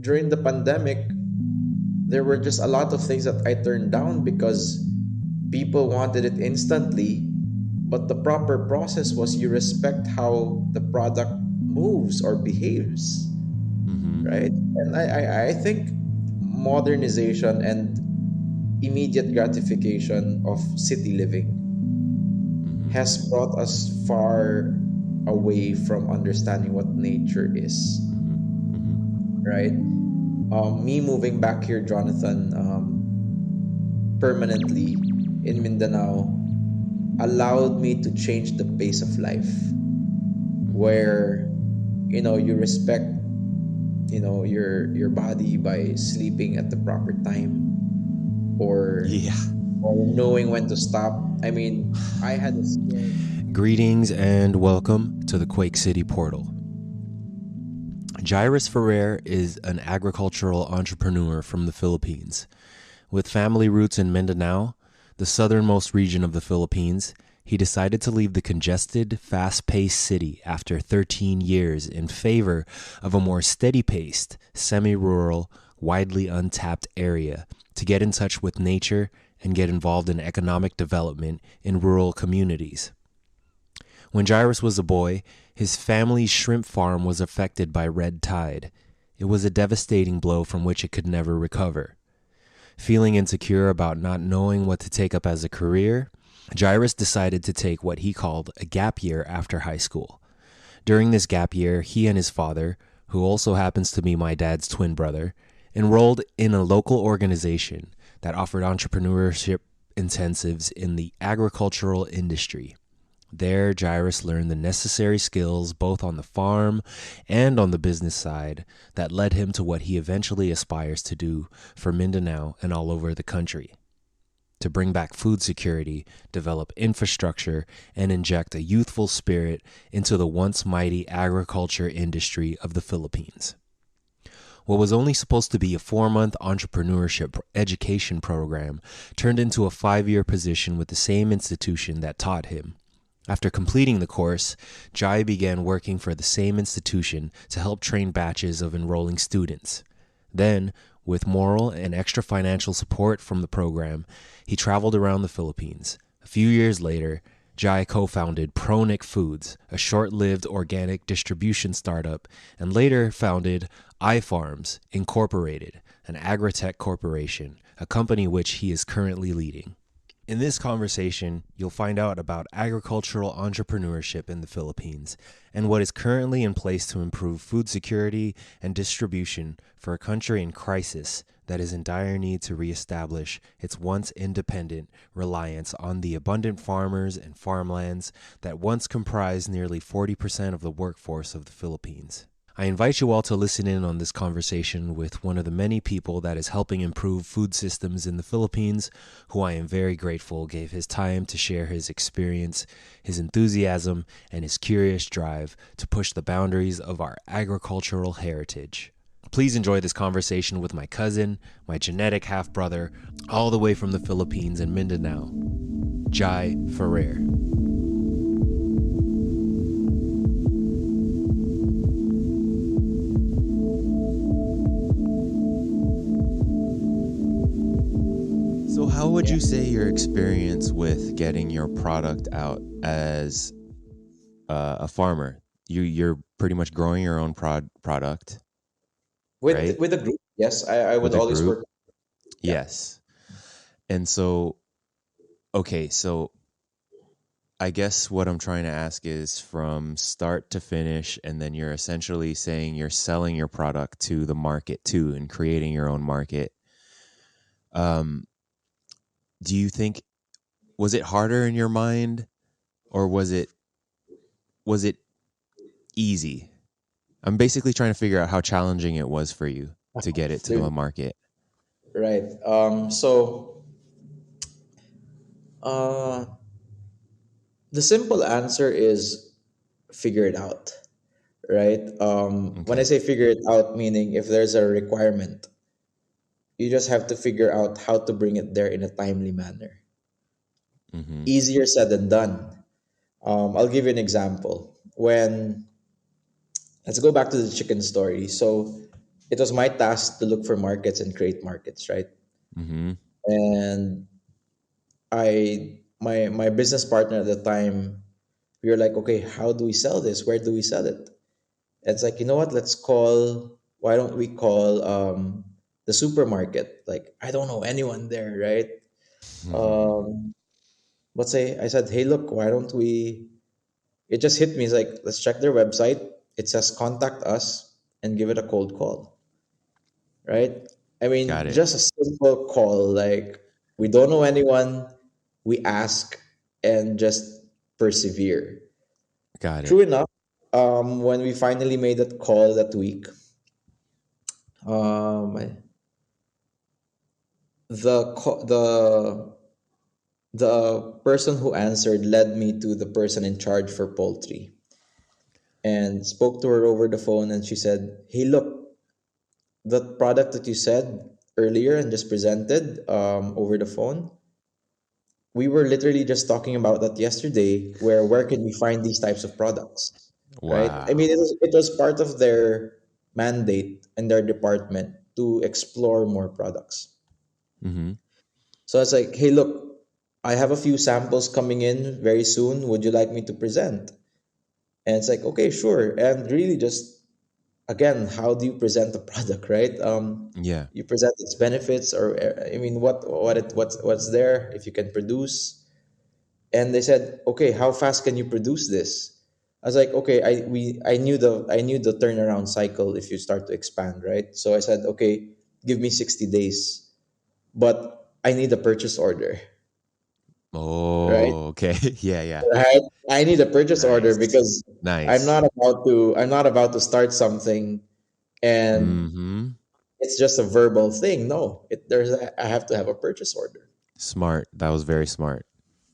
during the pandemic, there were just a lot of things that I turned down because people wanted it instantly. But the proper process was you respect how the product moves or behaves, Mm-hmm. right? And I think modernization and immediate gratification of city living Mm-hmm. has brought us far away from understanding what nature is, Mm-hmm. Mm-hmm. right? Me moving back here, Jonathan, permanently in Mindanao allowed me to change the pace of life where you respect your body by sleeping at the proper time or Yeah. knowing when to stop. I mean, I had a skill. Greetings and welcome to the Quake City portal. Jairus Ferrer is an agricultural entrepreneur from the Philippines. With family roots in Mindanao, the southernmost region of the Philippines, he decided to leave the congested, fast-paced city after 13 years in favor of a more steady-paced, semi-rural, widely untapped area to get in touch with nature and get involved in economic development in rural communities. When Jairus was a boy, his family's shrimp farm was affected by red tide. It was a devastating blow from which it could never recover. Feeling insecure about not knowing what to take up as a career, Jairus decided to take what he called a gap year after high school. During this gap year, he and his father, who also happens to be my dad's twin brother, enrolled in a local organization that offered entrepreneurship intensives in the agricultural industry. There, Jairus learned the necessary skills both on the farm and on the business side that led him to what he eventually aspires to do for Mindanao and all over the country: to bring back food security, develop infrastructure, and inject a youthful spirit into the once mighty agriculture industry of the Philippines. What was only supposed to be a 4-month entrepreneurship education program turned into a 5-year position with the same institution that taught him. After completing the course, Jai began working for the same institution to help train batches of enrolling students. Then, with moral and extra financial support from the program, he traveled around the Philippines. A few years later, Jai co-founded Pronic Foods, a short-lived organic distribution startup, and later founded iFarms Incorporated, an agritech corporation, a company which he is currently leading. In this conversation, you'll find out about agricultural entrepreneurship in the Philippines and what is currently in place to improve food security and distribution for a country in crisis that is in dire need to reestablish its once independent reliance on the abundant farmers and farmlands that once comprised nearly 40% of the workforce of the Philippines. I invite you all to listen in on this conversation with one of the many people that is helping improve food systems in the Philippines, who I am very grateful gave his time to share his experience, his enthusiasm, and his curious drive to push the boundaries of our agricultural heritage. Please enjoy this conversation with my cousin, my genetic half-brother, all the way from the Philippines in Mindanao, Jai Ferrer. So how would Yeah. you say your experience with getting your product out as a farmer? You're pretty much growing your own product, with right? with a group, yes, I would With a always group? work. Yeah. Yes. And so, okay, so I guess what I'm trying to ask is from start to finish, and then you're essentially saying you're selling your product to the market too and creating your own market. Um, do you think, was it harder in your mind, or was it easy? I'm basically trying to figure out how challenging it was for you to get it to the Dude, market. right. So uh the simple answer is figure it out, right? When I Okay. say figure it out, meaning if there's a requirement, you just have to figure out how to bring it there in a timely manner. Mm-hmm. Easier said than done. I'll give you an example. Let's go back to the chicken story. So it was my task to look for markets and create markets, right? Mm-hmm. And my business partner at the time, we were like, okay, how do we sell this? Where do we sell it? And it's like, you know what? Why don't we call the supermarket? Like, I don't know anyone there, right? Um, let's say I said, hey, look, why don't we? It just hit me. It's like, let's check their website. It says contact us and give it a cold call, right? I Got mean, it. just a simple call. Like, we don't know anyone. We ask and just persevere. Got it. True enough, when we finally made that call that week, um, the person who answered led me to the person in charge for poultry and spoke to her over the phone, and she said, hey, look, the product that you said earlier and just presented over the phone, we were literally just talking about that yesterday, where can we find these types of products, right? I mean, Wow. it was part of their mandate and their department to explore more products. Mm-hmm. So it's like, hey, look, I have a few samples coming in very soon. Would you like me to present? And it's like, okay, sure. And really, just again, how do you present the product, right? Yeah. You present its benefits, or I mean, what's there if you can produce. And they said, okay, how fast can you produce this? I was like, okay, I knew the turnaround cycle if you start to expand, right? So I said, okay, give me 60 days, but I need a purchase order, right? Oh, okay. Yeah, yeah. Right? I need a purchase order Nice. because Nice. I'm not about to start something and Mm-hmm. it's just a verbal thing. No, I have to have a purchase order. Smart. That was very smart.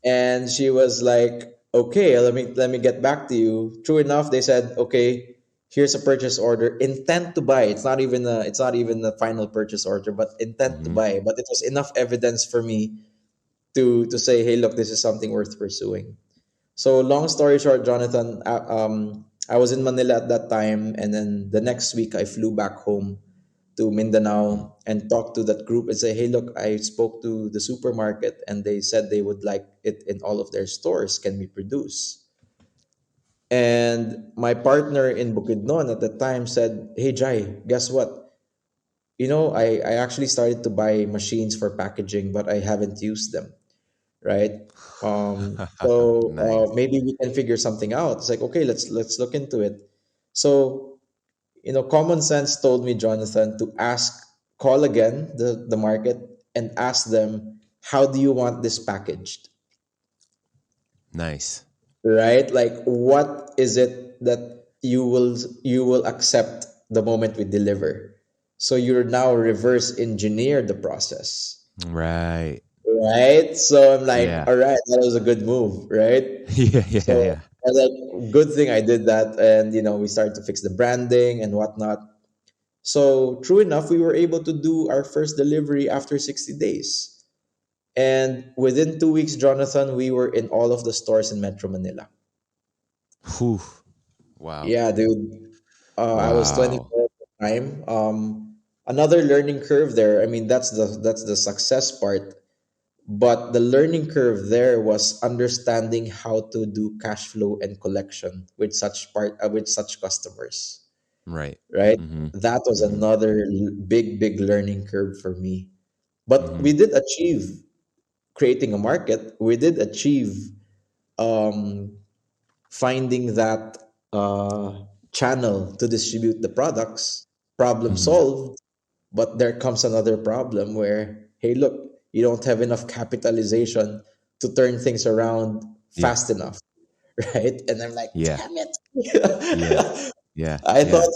And she was like, okay, let me get back to you. True enough, they said, okay, here's a purchase order, intent to buy. It's not even the final purchase order, but intent to Mm-hmm. buy. But it was enough evidence for me to say, hey, look, this is something worth pursuing. So long story short, Jonathan, I was in Manila at that time, and then the next week I flew back home to Mindanao and talked to that group and say, hey, look, I spoke to the supermarket and they said they would like it in all of their stores. Can we produce? And my partner in Bukidnon at the time said, hey, Jai, guess what? I actually started to buy machines for packaging, but I haven't used them, right? So Nice. maybe we can figure something out. It's like, okay, let's look into it. So common sense told me, Jonathan, to call again the market and ask them, how do you want this packaged? Nice. Right? Like, what is it that you will accept the moment we deliver? So you're now reverse engineer the process. Right. Right? So I'm like, Yeah. all right, that was a good move, right? Yeah, yeah, So yeah. I was like, good thing I did that. And, we started to fix the branding and whatnot. So true enough, we were able to do our first delivery after 60 days. And within 2 weeks, Jonathan, we were in all of the stores in Metro Manila. Whew. Wow. Yeah, dude. I was Wow. 24 at the time. Another learning curve there. I mean, that's the success part. But the learning curve there was understanding how to do cash flow and collection with such customers, Right. right? Mm-hmm. That was Mm-hmm. another big learning curve for me. But Mm-hmm. we did achieve creating a market. We did achieve um, finding that channel to distribute the products. Problem Mm-hmm. solved. But there comes another problem where, hey, look, you don't have enough capitalization to turn things around Yeah. fast enough, right? And I'm like, Yeah. damn it. Yeah. Yeah. I Yeah. thought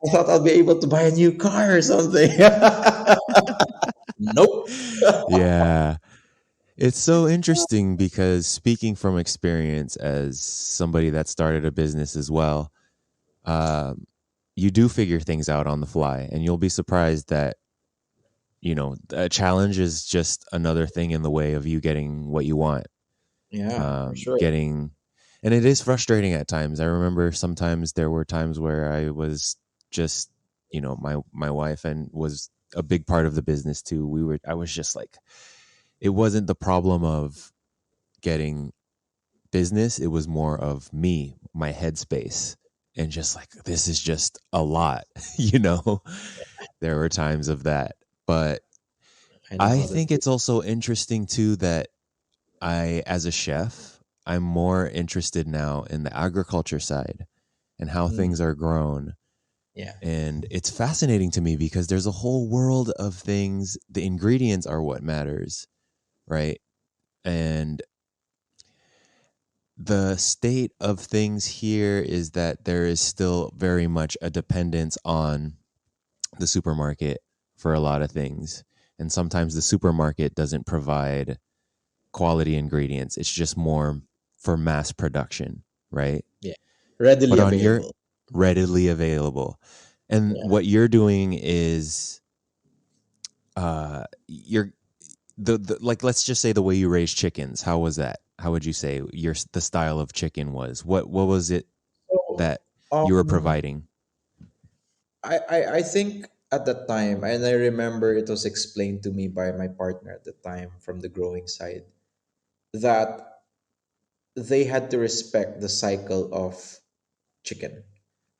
I thought I'll be able to buy a new car or something. Nope. Yeah. It's so interesting because speaking from experience as somebody that started a business as well, um, you do figure things out on the fly, and you'll be surprised that a challenge is just another thing in the way of you getting what you want. Yeah, for sure. Getting, and it is frustrating at times. I remember sometimes there were times where I was just my wife, and was a big part of the business too. I was just like, it wasn't the problem of getting business, it was more of me, my headspace, and just like, this is just a lot. you know there were times of that. But I know I how that think feels. it's also interesting too that as a chef, I'm more interested now in the agriculture side and how Mm, things are grown. yeah, And it's fascinating to me because there's a whole world of things. The ingredients are what matters, right? And the state of things here is that there is still very much a dependence on the supermarket for a lot of things. And sometimes the supermarket doesn't provide quality ingredients. It's just more for mass production, right? yeah. Readily But on your available. readily available. And Yeah. what you're doing is you're the like, let's just say the way you raise chickens. How was that? How would you say the style of chicken was? What was it So, that you were um, providing? I think at that time, and I remember it was explained to me by my partner at the time from the growing side, that they had to respect the cycle of chicken.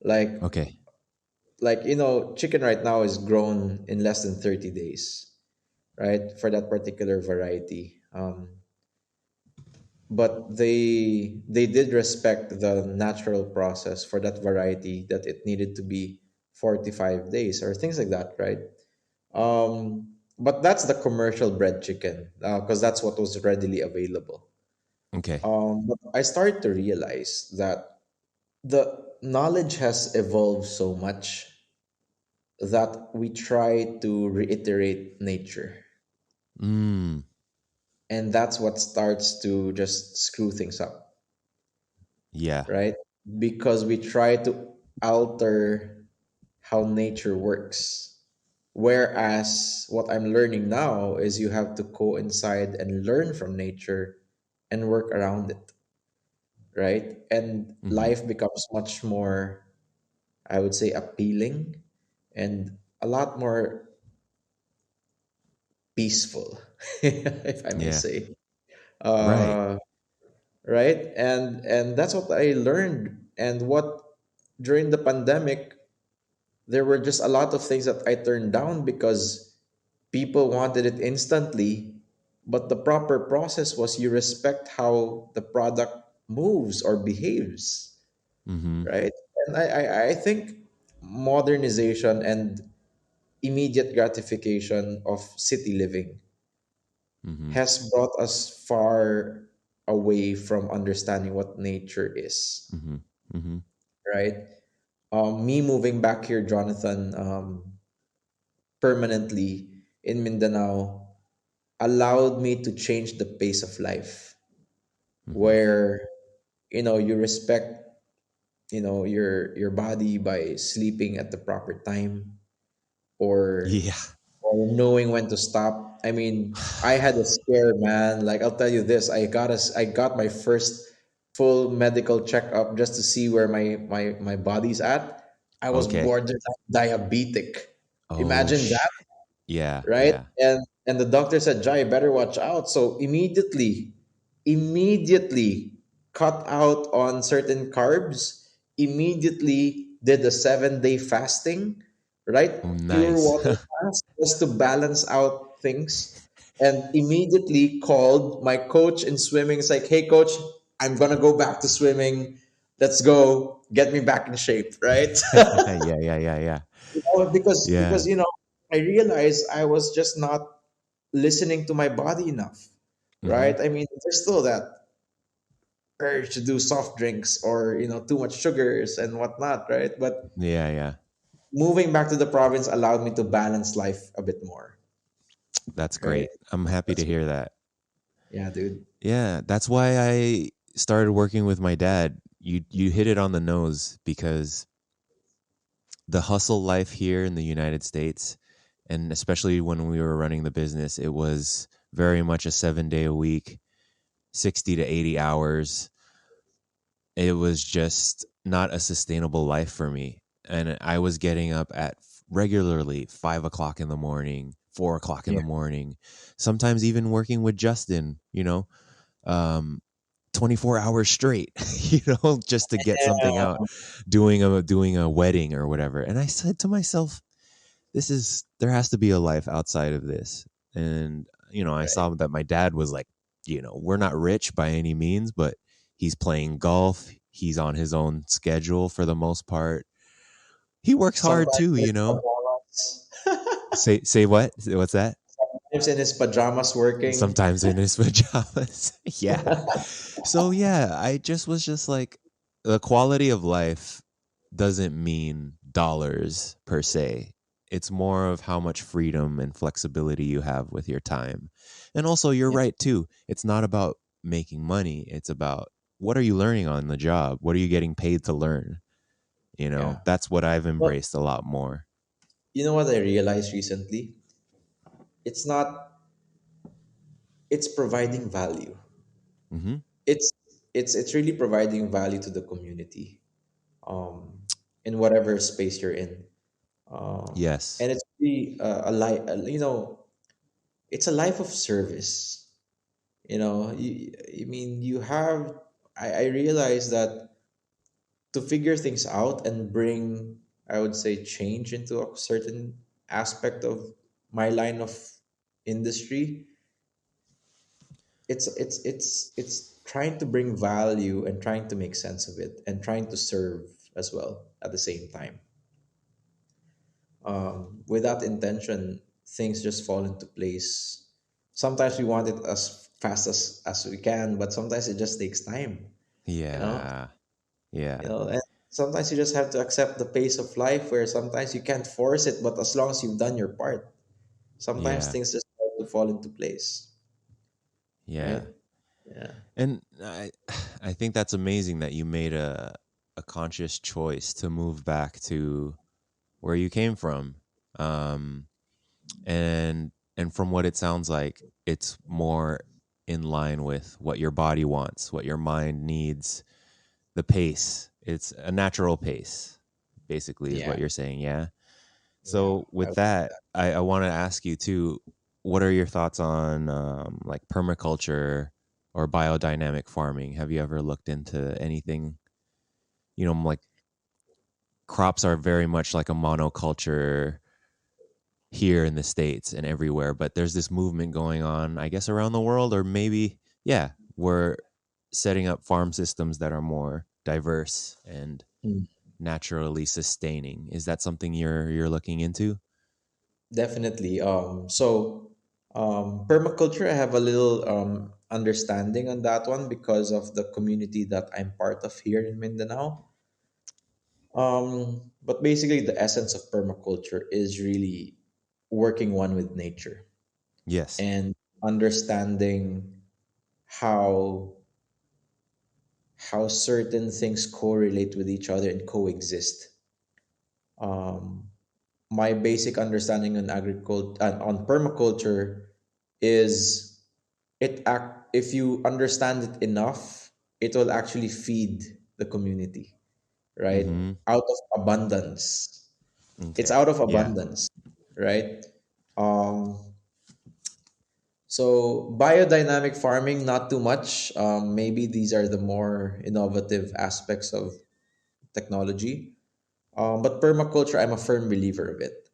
Like, Okay. chicken right now is grown in less than 30 days, right? For that particular variety. But they did respect the natural process for that variety, that it needed to be 45 days or things like that, right? But that's the commercial bred chicken, because that's what was readily available. Okay. But I started to realize that the knowledge has evolved so much that we try to reiterate nature, Mm, and that's what starts to just screw things up, yeah. right? Because we try to alter how nature works. Whereas what I'm learning now is you have to coincide and learn from nature and work around it, right? And Mhm. life becomes much more, I would say, appealing and a lot more peaceful, if I may Yeah. say. Right. Uh, right? And that's what I learned. And what during the pandemic, there were just a lot of things that I turned down because people wanted it instantly, but the proper process was you respect how the product moves or behaves, Mhm. right? And I think modernization and immediate gratification of city living Mhm. has brought us far away from understanding what nature is, Mhm. Mhm. right? Me moving back here, Jonathan, permanently in Mindanao allowed me to change the pace of life, Mhm. where you respect your body by sleeping at the proper time, or Yeah. knowing when to stop. I mean, I had a scare, man. Like, I'll tell you this, I got my first full medical checkup just to see where my body's at. I was Okay. borderline diabetic. Oh Imagine that, yeah, right? yeah. And the doctor said, Jai, better watch out. So immediately cut out on certain carbs, immediately did a 7-day fasting, right? Oh, Pure nice. water fast just to balance out things. And immediately called my coach in swimming. It's like, hey coach, I'm gonna go back to swimming. Let's go. Get me back in shape, right? Yeah, yeah, yeah, yeah. Because Yeah. I realized I was just not listening to my body enough, Mhm. right? I mean, there's still that urge to do soft drinks or too much sugars and whatnot, right? But Yeah, yeah. moving back to the province allowed me to balance life a bit more, That's right? great. I'm happy to That's hear that. Yeah, dude. Yeah, that's why I started working with my dad. You hit it on the nose because the hustle life here in the United States, and especially when we were running the business, it was very much a 7-day a week, 60 to 80 hours. It was just not a sustainable life for me. And I was getting up at regularly 5 o'clock in the morning, 4 o'clock in Yeah. the morning, sometimes even working with Justin, um, 24 hours straight, just to get something out, doing a wedding or whatever. And I said to myself, there has to be a life outside of this. And, I Right. saw that my dad was like, we're not rich by any means, but he's playing golf. He's on his own schedule for the most part. He works hard Sometimes too, in his pajamas. Say what? What's that? Sometimes in his pajamas working. Sometimes in his pajamas. Yeah. So yeah, I just was just like, the quality of life doesn't mean dollars per se. It's more of how much freedom and flexibility you have with your time. And also, you're Yeah. right too. It's not about making money. It's about, what are you learning on the job? What are you getting paid to learn? Yeah. That's what I've But embraced a lot more. you know what I realized recently? It's not, it's providing value. Hmm. It's it's really providing value to the community, in whatever space you're in. Yes. And it's really a life, it's a life of service. I mean, I realize that to figure things out and bring, I would say, change into a certain aspect of my line of industry, it's trying to bring value and trying to make sense of it and trying to serve as well at the same time. With that intention, things just fall into place. Sometimes we want it as fast as we can, but sometimes it just takes time, you know Yeah. Yeah. and sometimes you just have to accept the pace of life, where sometimes you can't force it, but as long as you've done your part, sometimes Yeah. things just start to fall into place, Yeah. right? Yeah. And I think that's amazing that you made a conscious choice to move back to where you came from. Um, and from what it sounds like, it's more in line with what your body wants, what your mind needs, the pace. It's a natural pace, basically, is Yeah. what you're saying. Yeah. Yeah. So with that, I want to ask you too, what are your thoughts on like permaculture or biodynamic farming? Have you ever looked into anything? Like, crops are very much like a monoculture here in the States and everywhere, but there's this movement going on, I guess, around the world, or maybe, yeah, we're setting up farm systems that are more diverse and Mm. naturally sustaining. Is that something you're looking into? Definitely. Permaculture, I have a little understanding on that one because of the community that I'm part of here in Mindanao. But basically, the essence of permaculture is really working one with nature Yes. and understanding how certain things correlate with each other and coexist. Um, my basic understanding on agriculture, on permaculture, is if you understand it enough, it will actually feed the community, right? Mm-hmm. Out of abundance. It's Okay. out of Yeah. abundance, right? Um, so biodynamic farming, not too much. Maybe these are the more innovative aspects of technology. But permaculture, I'm a firm believer of it,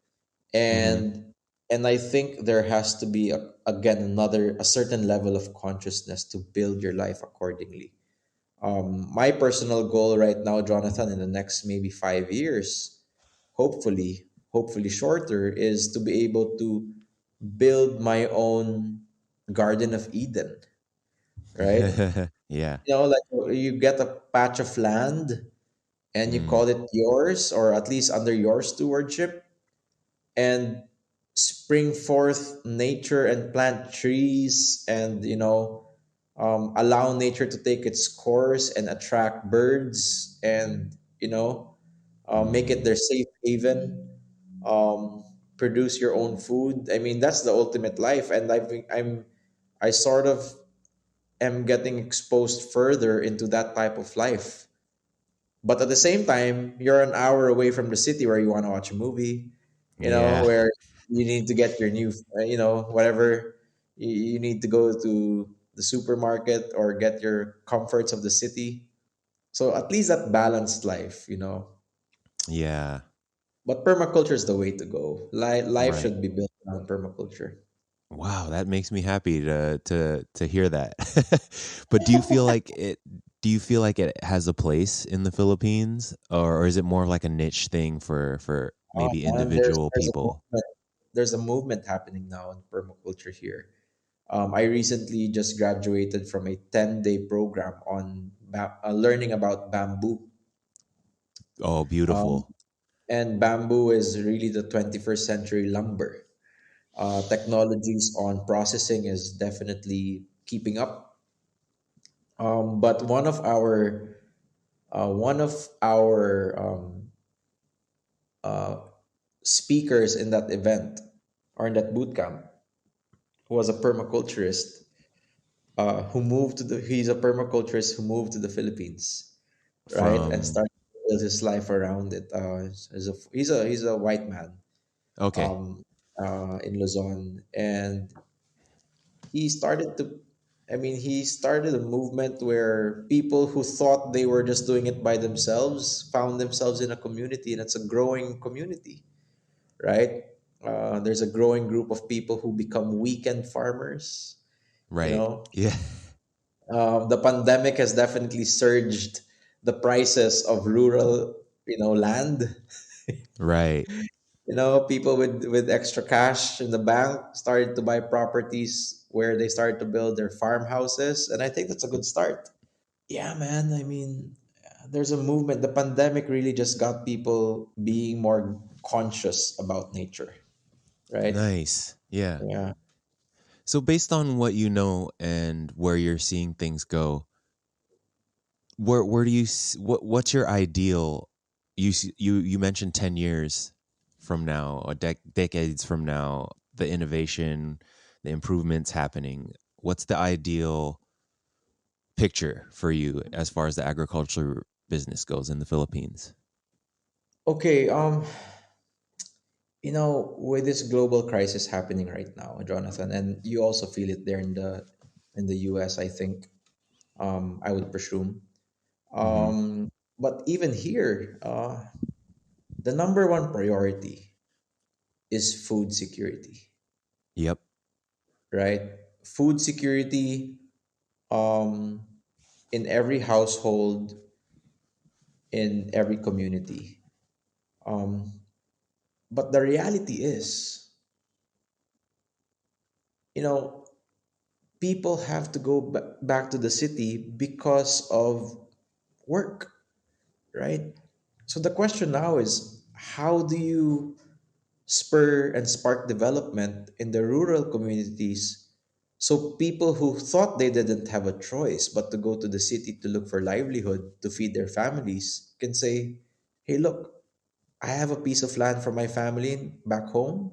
Mm-hmm. and I think there has to be again a certain level of consciousness to build your life accordingly. My personal goal right now, Jonathan, in the next maybe 5 years, hopefully shorter, is to be able to build my own Garden of Eden, right? Yeah. Like you get a patch of land and you Mm. call it yours, or at least under your stewardship, and spring forth nature and plant trees, and allow nature to take its course and attract birds, and make it their safe haven. Produce your own food. I mean, that's the ultimate life, and I sort of am getting exposed further into that type of life. But at the same time, you're an hour away from the city where you want to watch a movie. Yeah. where you need to get your new, whatever you need to go to the supermarket or get your comforts of the city. So at least that balanced life. Yeah. But permaculture is the way to go. Life Right. should be built around permaculture. Wow, that makes me happy to hear that. But do you feel like it has a place in the Philippines, or is it more like a niche thing for maybe And there's individual there's a people? movement, there's a movement happening now in permaculture here. I recently just graduated from a 10-day program on learning about bamboo. Oh, Um, beautiful. and bamboo is really the 21st century lumber. Technologies on processing is definitely keeping up. But one of our speakers in that event or in that boot camp who was a permaculturist he's a permaculturist who moved to the Philippines, right, and From started to build his life around it. He's a white man okay. um, in Luzon, and he started to. I mean, he started a movement where people who thought they were just doing it by themselves found themselves in a community, and it's a growing community, right? There's a growing group of people who become weekend farmers. You Right. know, Yeah. the pandemic has definitely surged the prices of rural, land. Right. People with extra cash in the bank started to buy properties where they started to build their farmhouses, and I think that's a good start. Yeah, man. I mean, there's a movement. The pandemic really just got people being more conscious about nature, right? Nice. Yeah. Yeah. So based on what you know and where you're seeing things go, where do what's your ideal? You mentioned 10 years from now, or decades from now, the innovation, the improvements happening. What's the ideal picture for you as far as the agriculture business goes in the Philippines? Okay. With this global crisis happening right now, Jonathan, and you also feel it there in the US, I think. I would presume. Hmm. But even here, the number one priority is food security, Yep. right? Food security um, in every household, in every community. Um, but the reality is, you know, people have to go back to the city because of work, right? So the question now is, how do you spur and spark development in the rural communities so people who thought they didn't have a choice but to go to the city to look for livelihood to feed their families can say, hey, look, I have a piece of land for my family back home.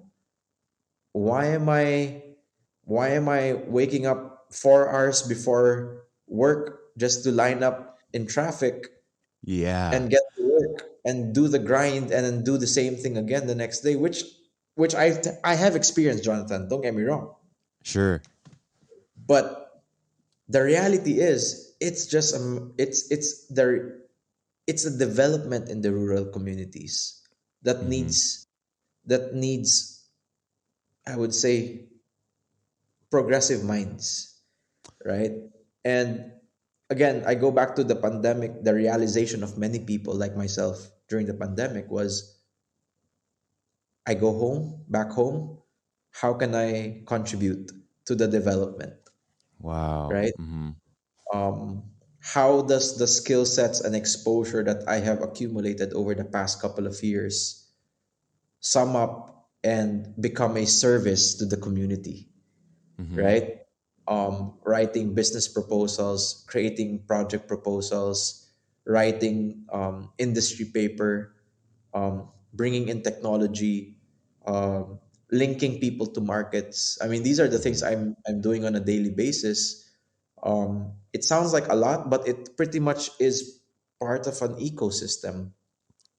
Why am I waking up 4 hours before work just to line up in traffic Yeah. and get to work and do the grind and then do the same thing again the next day, which I have experienced, Jonathan. Don't get me wrong, Sure. but the reality is it's a development in the rural communities that Hmm. needs I would say progressive minds, right? And again, I go back to the pandemic. The realization of many people like myself during the pandemic was, I go back home. How can I contribute to the development, Wow. right? Hmm. How does the skill sets and exposure that I have accumulated over the past couple of years sum up and become a service to the community, Hmm. right? Writing business proposals, creating project proposals, writing industry paper, bringing in technology, linking people to markets. I mean, these are the things Hmm. I'm doing on a daily basis. It sounds like a lot, but it pretty much is part of an ecosystem.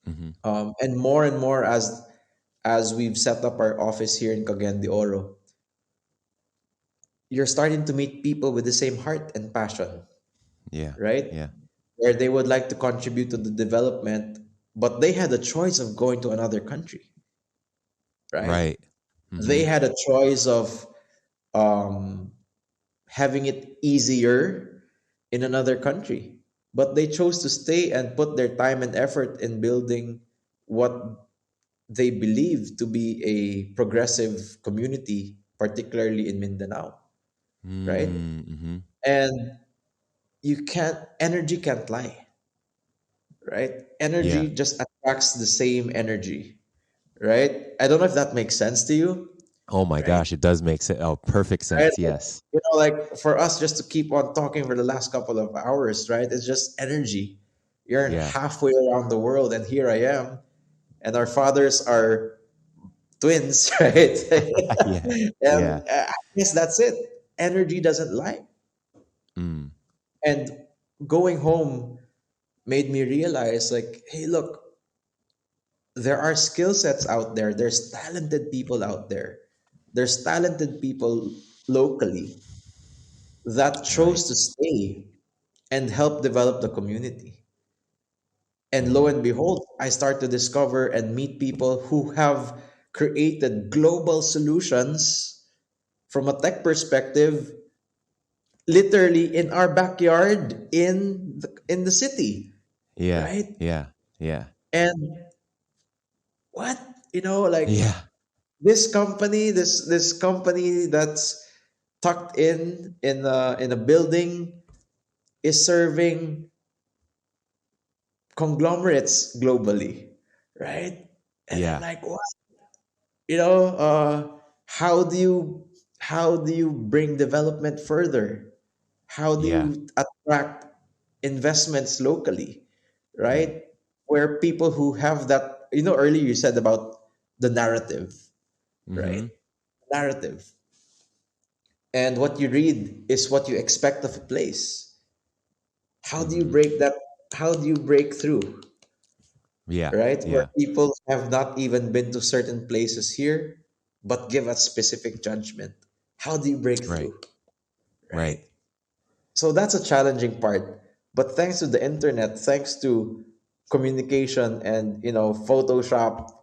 Hmm. And more as as we've set up our office here in Cagayan de Oro, you're starting to meet people with the same heart and passion, Yeah. right? Yeah. Where they would like to contribute to the development, but they had a choice of going to another country, right? Right. They Mhm. had a choice of um, having it easier in another country, but they chose to stay and put their time and effort in building what they believe to be a progressive community, particularly in Mindanao, right? Mhm. And energy can't lie, right? Yeah. Energy just attracts the same energy, right? I don't know if that makes sense to you, Oh my right? gosh, it does make sense. Oh, perfect Right? sense. Yes. Like for us just to keep on talking for the last couple of hours, right? It's just energy. You're Yeah. halfway around the world, and here I am, and our fathers are twins, right? Yeah. And Yeah. I guess that's it. Energy doesn't lie. Mm. And going home made me realize, like, hey, look, there are skill sets out there. There's talented people out there. There's talented people locally that Right. chose to stay and help develop the community. And lo Mm. and behold, I start to discover and meet people who have created global solutions from a tech perspective, literally in our backyard in the city, Yeah. right? Yeah. Yeah. And what, like Yeah. this company that's tucked in a building is serving conglomerates globally, right? And I'm Yeah. like, what? You know, how do you bring development further? How do Yeah. you attract investments locally, Mm. right? Where people who have that, earlier you said about the narrative, right? Mhm. Narrative. And what you read is what you expect of a place. How do you Mhm. break that? How do you break through, Yeah. right? Where Yeah. people have not even been to certain places here, but give a specific judgment. How do you break Right. through, Right. right? So that's a challenging part. But thanks to the internet, thanks to communication and Photoshop,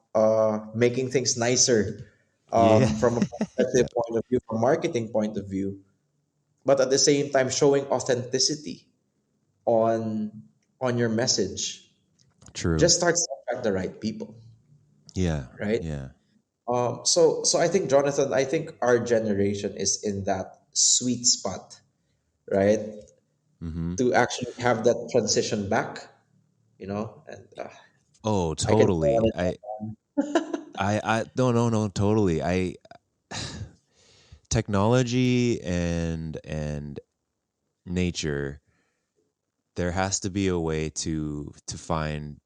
making things nicer, Yeah. from a Yeah. perspective point of view, from marketing point of view, but at the same time showing authenticity on your message, True. just starts to attract the right people, Yeah. right? Yeah. So I think, Jonathan, I think our generation is in that sweet spot, right? Mhm. To actually have that transition back, and Oh, I can go totally. on I no, no, no, totally. Technology and nature, there has to be a way to find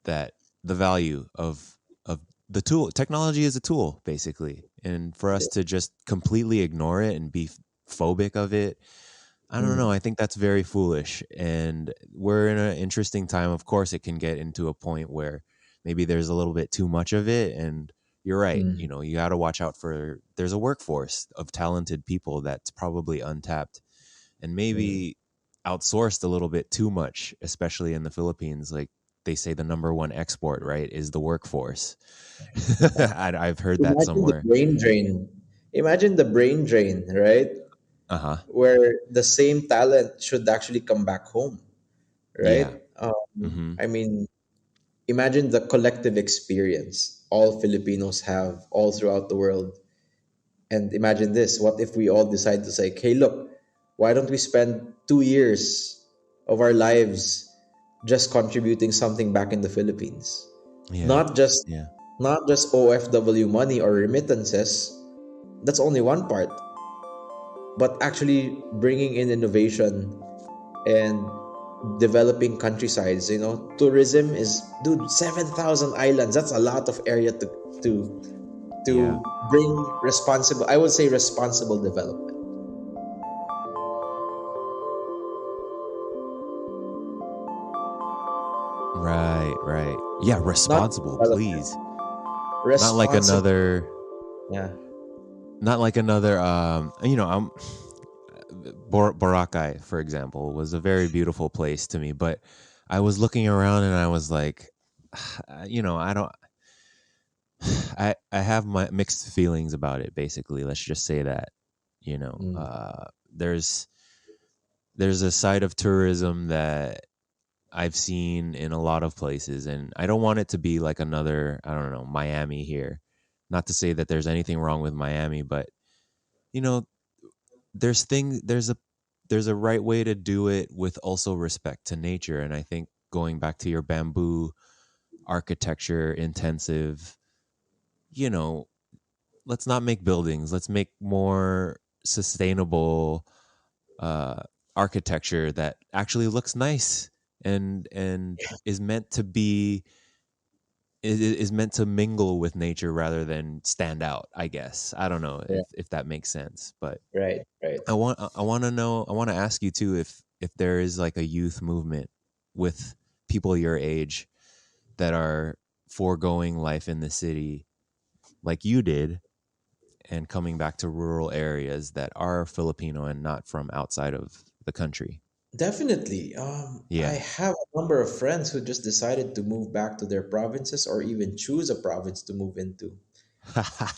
that the value of the tool. Technology is a tool basically, and for us to just completely ignore it and be phobic of it, I don't know, Mm, I think that's very foolish. And we're in an interesting time. Of course it can get into a point where maybe there's a little bit too much of it, and you're right, mm, you got to watch out for, there's a workforce of talented people that's probably untapped and mm. maybe outsourced a little bit too much, especially in the Philippines. Like they say, the number one export, right, is the workforce. I've heard that Imagine the somewhere. brain drain. Imagine the brain drain, right? Uh huh. Where the same talent should actually come back home, Yeah. right? Mm-hmm. I mean, imagine the collective experience all Filipinos have all throughout the world. And imagine this, what if we all decide to say, hey, look, why don't we spend 2 years of our lives just contributing something back in the Philippines? Yeah. Not just Yeah. not just OFW money or remittances. That's only one part, but actually bringing in innovation and developing countrysides. Tourism is, dude, 7,000 islands. That's a lot of area to Yeah. to bring responsible. I would say responsible development. Right. Right. Yeah. Not Responsible, development, please. not like responsible. another, Yeah. not like another. I'm Boracay, for example, was a very beautiful place to me, but I was looking around and I was like, I don't. I have my mixed feelings about it. Basically, let's just say that, you know, Mm. there's there's a side of tourism that I've seen in a lot of places, and I don't want it to be like another, I don't know, Miami here. Not to say that there's anything wrong with Miami, but you know, there's thing there's a right way to do it with also respect to nature. And I think going back to your bamboo architecture intensive, you know, let's not make buildings. Let's make more sustainable uh, architecture that actually looks nice and is meant to be is meant to mingle with nature rather than stand out. I guess I don't know Yeah. if that makes sense, but Right. Right. I want to know, I want to ask you too if there is like a youth movement with people your age that are foregoing life in the city like you did and coming back to rural areas that are Filipino and not from outside of the country. Definitely. I Yeah. have a number of friends who just decided to move back to their provinces or even choose a province to move into.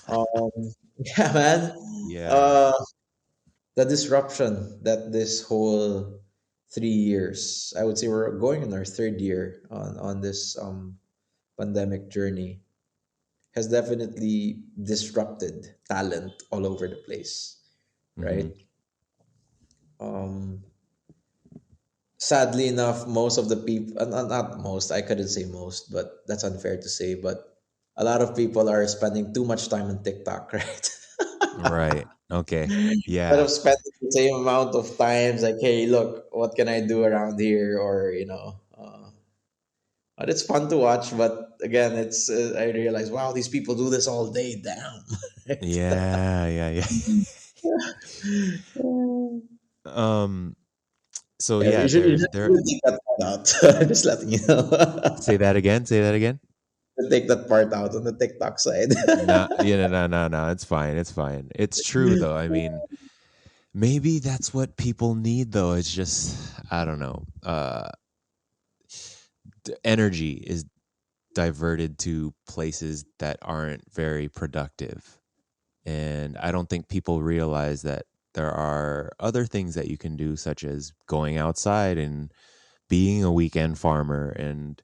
Um, yeah, man. Yeah. Uh, the disruption that this whole 3 years, I would say we're going in our third year on this pandemic journey, has definitely disrupted talent all over the place, Mhm. right? Um, Sadly enough, most of the people, not most, I couldn't say most, but that's unfair to say, but a lot of people are spending too much time on TikTok, right? Right. Okay. Instead Yeah. of spending the same amount of times, like, hey, look, what can I do around here? Or, but it's fun to watch. But again, I realize, wow, these people do this all day. Damn. Right? Yeah, yeah, yeah. um so Yeah, yeah, you there should take that part out. Just letting you know. say that again, say that again. Take that part out on the TikTok side. No, yeah, no, it's fine, it's fine. It's true though. I mean, maybe that's what people need though. It's just I don't know. The energy is diverted to places that aren't very productive. And I don't think people realize that there are other things that you can do, such as going outside and being a weekend farmer. And,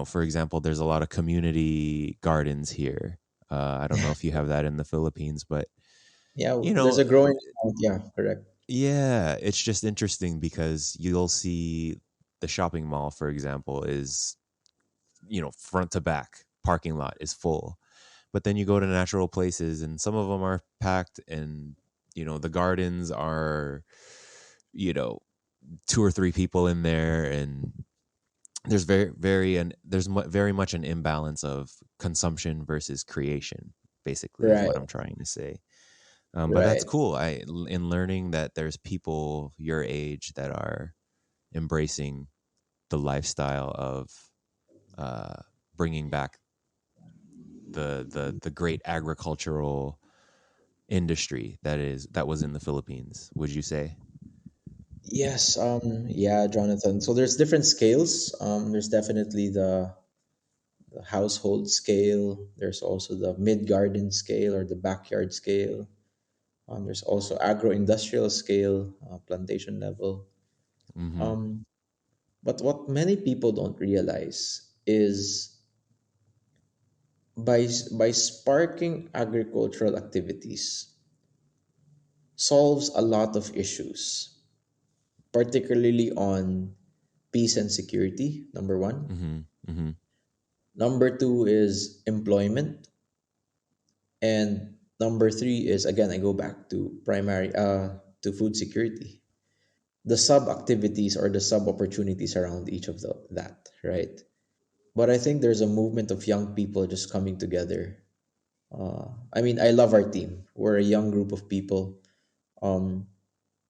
for example, there's a lot of community gardens here. I don't know if you have that in the Philippines, but, Yeah, you there's know, a growing amount. Yeah, correct. yeah, it's just interesting because you'll see the shopping mall, for example, is, front to back parking lot is full. But then you go to natural places and some of them are packed and the gardens are you know two or three people in there, and there's very much an imbalance of consumption versus creation, basically is Right, what I'm trying to say. But that's right. cool. In learning that there's people your age that are embracing the lifestyle of uh, bringing back the great agricultural industry that was in the Philippines, would you say? Yes, yeah, Jonathan. So there's different scales. There's definitely the household scale. There's also the mid garden scale or the backyard scale. There's also agro-industrial scale, plantation level. Mm-hmm. Um, but what many people don't realize is by sparking agricultural activities solves a lot of issues, particularly on peace and security, number one. Mm-hmm. Mm-hmm. Number two is employment. And number three is, again, I go back to to food security. The sub activities or the sub opportunities around each of that, right? But I think there's a movement of young people just coming together. I mean, I love our team. We're a young group of people, um,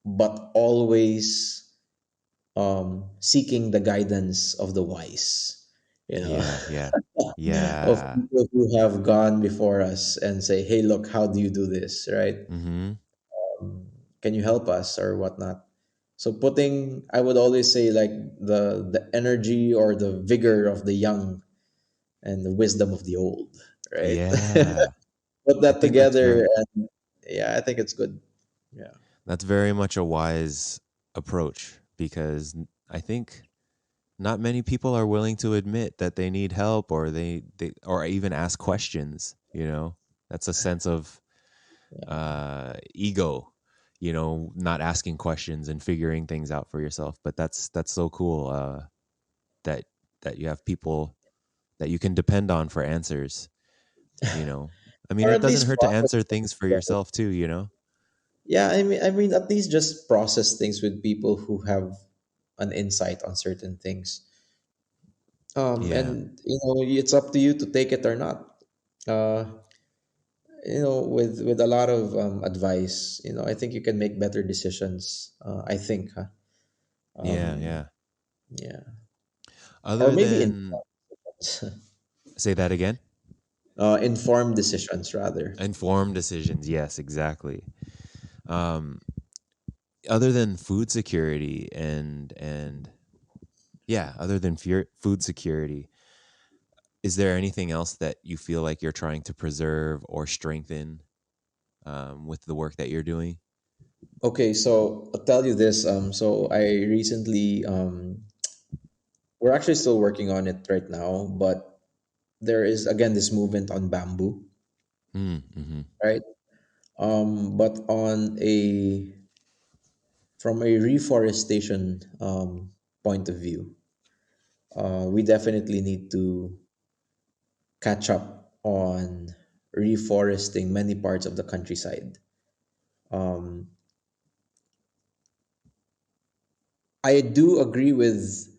but always seeking the guidance of the wise. you know, Yeah, yeah. of Yeah. people who have gone before us and say, hey, look, how do you do this, right? Mhm. Can you help us or whatnot? So putting, I would always say, like, the energy or the vigor of the young and the wisdom of the old, right? Yeah. Put I that think that's together, very and yeah, I think it's good. Yeah. that's very much a wise approach because I think not many people are willing to admit that they need help or they or even ask questions, you know. That's a sense of ego, you know, not asking questions and figuring things out for yourself. But that's so cool that that you have people that you can depend on for answers, you know. I mean, Or it at doesn't least hurt to process answer things things for together. yourself too, you know. Yeah, I mean, at least just process things with people who have an insight on certain things. Yeah. And it's up to you to take it or not. Uh, with a lot of advice, I think you can make better decisions. I think, huh? Yeah, Um, yeah. yeah, or Other maybe than say that again. informed decisions rather. Informed decisions. Yes, exactly. Um, other than food security and yeah, other than food security, is there anything else that you feel like you're trying to preserve or strengthen with the work that you're doing? Okay, so I'll tell you this. So I recently, we're actually still working on it right now, but there is again this movement on bamboo, Mm-hmm. right? But on a from a reforestation point of view, we definitely need to catch up on reforesting many parts of the countryside. Um, I do agree with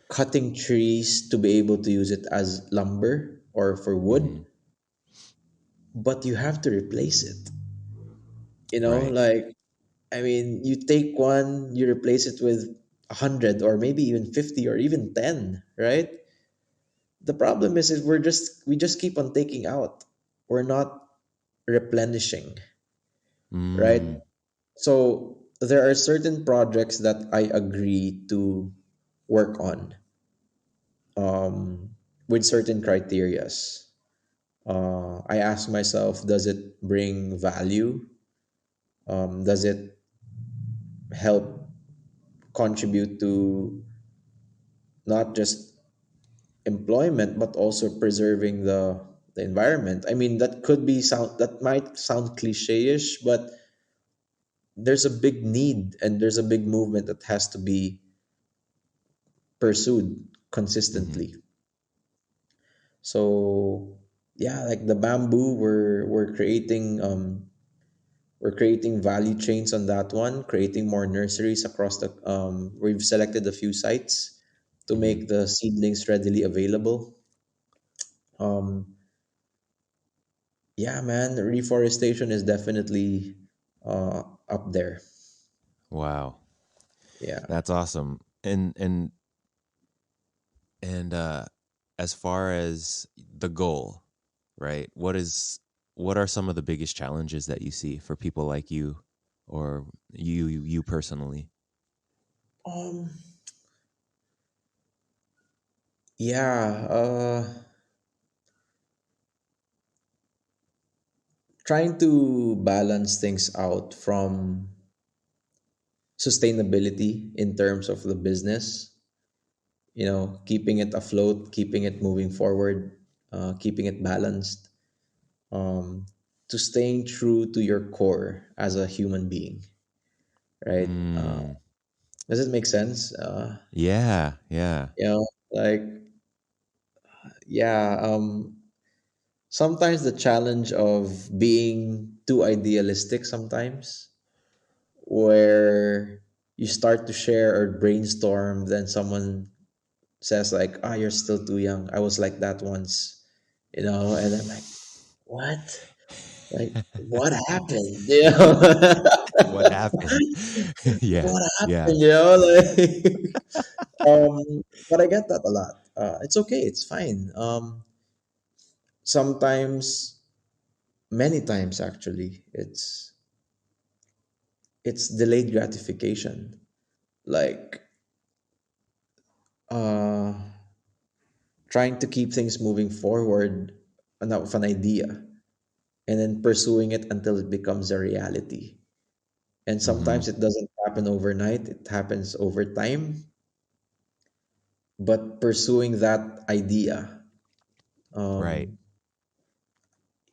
cutting trees to be able to use it as lumber or for Mm-hmm. wood, but you have to replace it. Right. Like, I mean, you take one, you replace it with 100 or maybe even 50 or even 10, right? The problem is we just keep on taking out. We're not replenishing, right? Mm. So there are certain projects that I agree to work on with certain criterias. I ask myself, does it bring value? Does it help contribute to not just employment but also preserving the environment? I mean, that might sound cliche-ish, but there's a big need and there's a big movement that has to be pursued Mm-hmm. consistently. So yeah, like the bamboo, we're creating value chains on that one, creating more nurseries across the. We've selected a few sites to Mm-hmm. make the seedlings readily available. Um, yeah, man, reforestation is definitely up there. Wow. Yeah. That's awesome. And as far as the goal, right? What are some of the biggest challenges that you see for people like you or you personally? Um. Yeah. Trying to balance things out from sustainability in terms of the business, keeping it afloat, keeping it moving forward, keeping it balanced, um, to staying true to your core as a human being, right? Mm, Does it make sense? yeah, yeah. Like, yeah, sometimes the challenge of being too idealistic sometimes, where you start to share or brainstorm, then someone says like, "Ah, you're still too young. I was like that once," and I'm like, "What? Like, what happened? What happened? Yeah, What yeah. happened? Like, But I get that a lot. It's okay. It's fine. Sometimes, many times actually, it's delayed gratification. Like uh, trying to keep things moving forward of an idea and then pursuing it until it becomes a reality. And Mm-hmm. sometimes it doesn't happen overnight, it happens over time. But pursuing that idea, Right. um,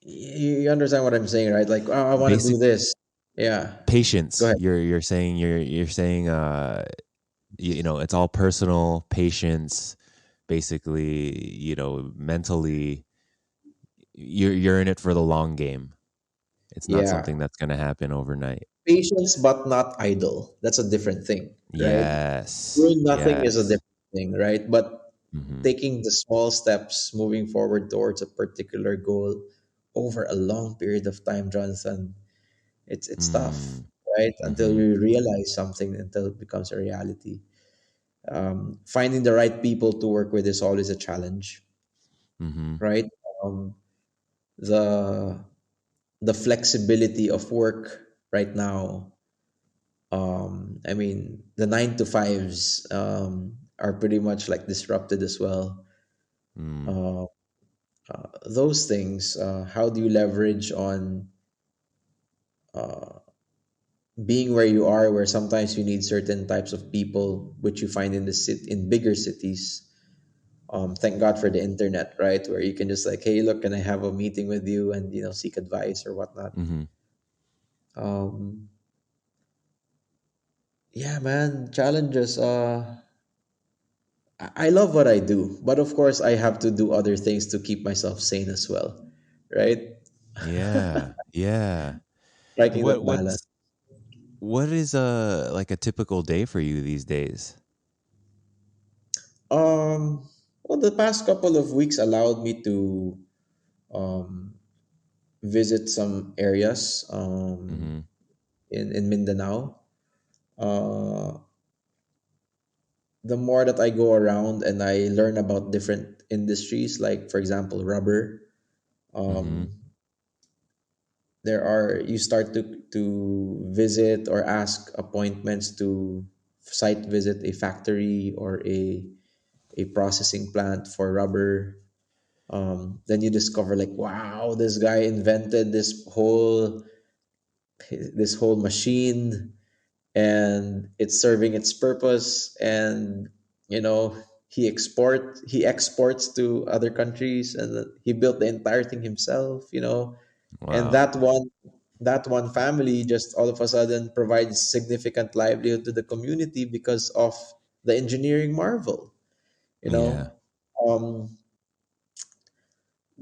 you understand what I'm saying, right? Like, oh, I want to do Basic this. Yeah. Go patience. ahead. You're saying you're saying you know, it's all personal patience, basically, you know, mentally you're in it for the long game. It's not Yeah. something that's going to happen overnight. Patience, but not idle. That's a different thing, right? Yes. Doing nothing is a Yes. different thing, right? But Mhm. taking the small steps moving forward towards a particular goal over a long period of time, Jonathan, it's tough, Mm. right? Until Mhm. you realize something, until it becomes a reality. Finding the right people to work with is always a challenge, Mhm. right? Um, the the flexibility of work right now. I mean, the 9 to 5s are pretty much like disrupted as well. Mm. Uh, those things, how do you leverage on being where you are, where sometimes you need certain types of people, which you find in in bigger cities. Thank God for the internet, right? Where you can just like, hey, look, can I have a meeting with you and seek advice or whatnot. Mhm. Um, yeah, man, challenges. I love what I do, but of course, I have to do other things to keep myself sane as well, right? Yeah. Yeah. Striking What that balance. what's what is a like a typical day for you these days? Well, the past couple of weeks allowed me to um, visit some areas Mhm. in Mindanao. Uh, the more that I go around and I learn about different industries, like for example, rubber, Mhm. um, you start to visit or ask appointments to site visit a factory or a processing plant for rubber. Then you discover like, wow, this guy invented this whole machine and it's serving its purpose, and you know he exports to other countries, and he built the entire thing himself, and Wow. that one family just all of a sudden provides significant livelihood to the community because of the engineering marvel, you Yeah. know um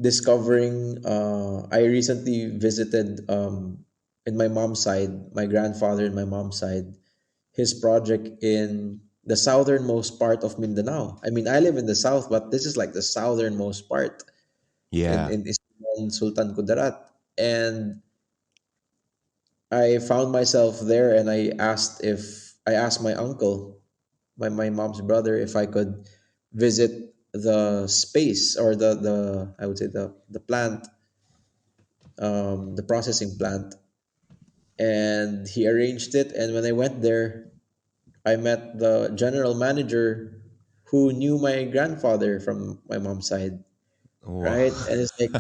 discovering I recently visited in my mom's side, my grandfather and my mom's side, his project in the southernmost part of Mindanao. I mean, I live in the south, but this is like the southernmost part Yeah. in Sultan Kudarat. And I found myself there and I asked my uncle, my mom's brother, if I could visit the space or the I would say the plant, the processing plant. And he arranged it. And when I went there, I met the general manager who knew my grandfather from my mom's side, Wow. right? And it's like,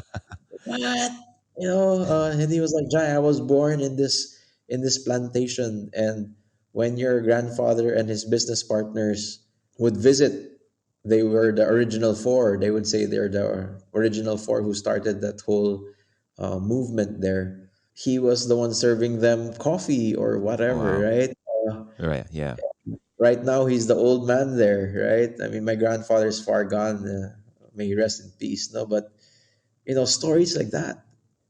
what? And he was like, Jai, I was born in this plantation. And when your grandfather and his business partners would visit, they were the original four. They would say they're the original four who started that whole movement there. He was the one serving them coffee or whatever, Wow. right? Uh, Right. Yeah. right now, he's the old man there, right? I mean, my grandfather's far gone. May he rest in peace. No, but stories like that.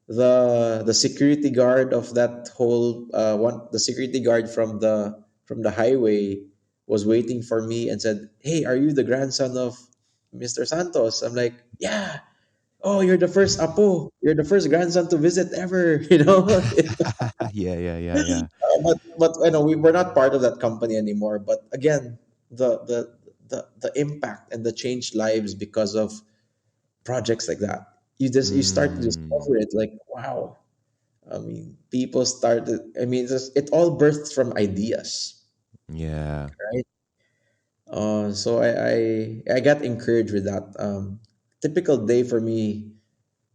The security guard of that whole the security guard from the highway was waiting for me and said, "Hey, are you the grandson of Mr. Santos?" I'm like, "Yeah." Oh, you're the first apo. You're the first grandson to visit ever. Yeah. Yeah. Yeah. Yeah. But we were not part of that company anymore. But again, the the impact and the changed lives because of projects like that. You start to Mm, discover it, like, wow. I mean, people started. I mean, it all birthed from ideas, yeah. right? So I got encouraged with that. Typical day for me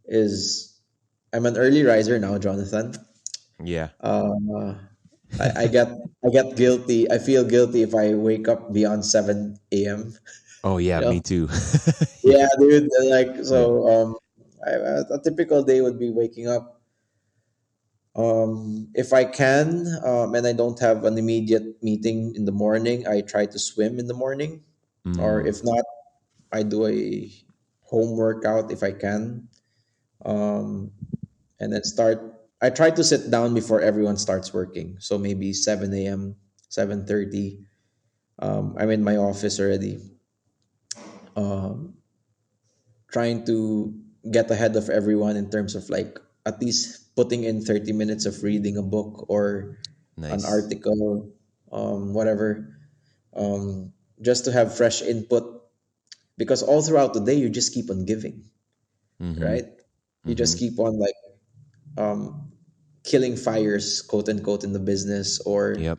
is, I'm an early riser now, Jonathan. Yeah. Uh, I get guilty. I feel guilty if I wake up beyond 7 a.m. Oh yeah, You me know, too. yeah, Yeah. dude. Like, Yeah. so, a typical day would be waking up. If I can, and I don't have an immediate meeting in the morning, I try to swim in the morning, or Mm, if not, I do a home workout if I can, um, and then start. I try to sit down before everyone starts working, so maybe 7 a.m., 7:30. I'm in my office already, um, trying to get ahead of everyone in terms of, like, at least putting in 30 minutes of reading a book or an nice. article, whatever, um, just to have fresh input, because all throughout the day you just keep on giving, Mm-hmm. right? You Mm-hmm. just keep on, like, um, killing fires, quote unquote, in the business, or, Yep.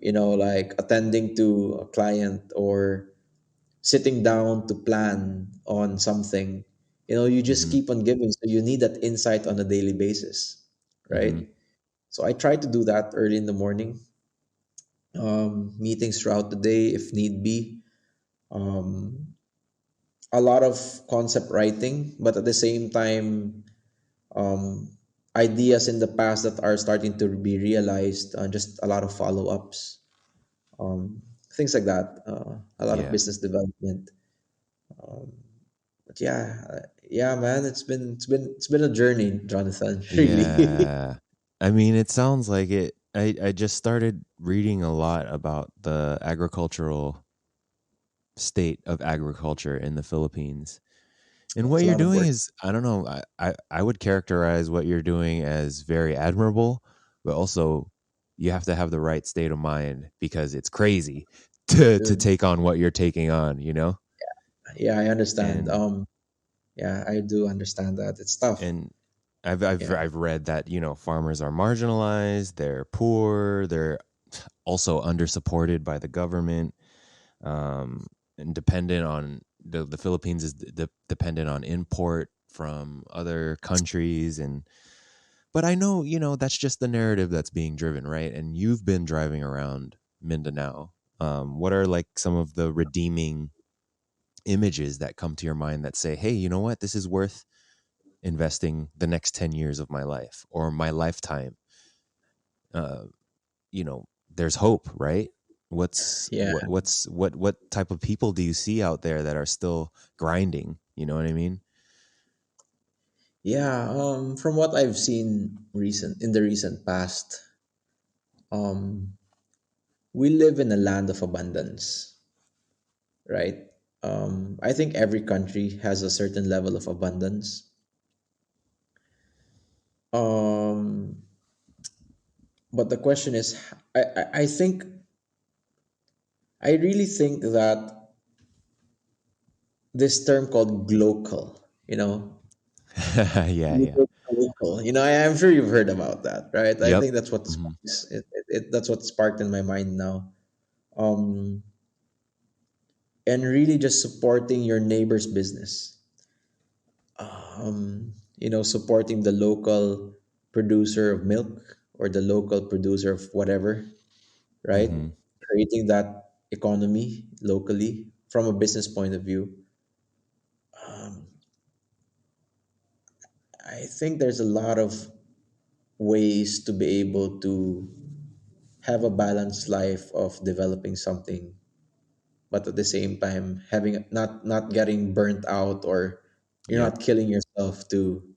like, attending to a client, or sitting down to plan on something. You just Mm-hmm. keep on giving, so you need that insight on a daily basis, Mm-hmm. right? So I try to do that early in the morning, meetings throughout the day if need be, um, a lot of concept writing, but at the same time, um, ideas in the past that are starting to be realized, just a lot of follow-ups, um, things like that, a lot of Yeah. business development. But yeah, yeah, man, it's been a journey, Jonathan. Really. Yeah. I mean, it sounds like it. I just started reading a lot about the agricultural state of agriculture in the Philippines. And what It's a you're lot of doing work. is, I don't know, I would characterize what you're doing as very admirable, but also you have to have the right state of mind because it's crazy to Dude. take on what you're taking on, you know? Yeah, I understand. And Yeah, I do understand that it's tough. and I've Yeah, I've read that, farmers are marginalized, they're poor, they're also under supported by the government, and dependent on the Philippines is dependent on import from other countries. And but I know, that's just the narrative that's being driven, right? And you've been driving around Mindanao. What are like some of the redeeming images that come to your mind that say, hey, you know what, this is worth investing the next 10 years of my life or my lifetime? uh, there's hope, right? What's yeah, what type of people do you see out there that are still grinding? You know what I mean? yeah. From what I've seen in the recent past, um, we live in a land of abundance, right? I think every country has a certain level of abundance. Um, but the question is, I think, I really think that this term called glocal, Yeah, yeah. local, I'm sure you've heard about that, right? I Yep. think that's what Hmm. sparks that's what sparked in my mind now. Um, and really just supporting your neighbor's business. Supporting the local producer of milk or the local producer of whatever, right? Hmm. Creating that economy locally from a business point of view. Um, I think there's a lot of ways to be able to have a balanced life of developing something, but at the same time having not getting burnt out, or you're Yep. not killing yourself to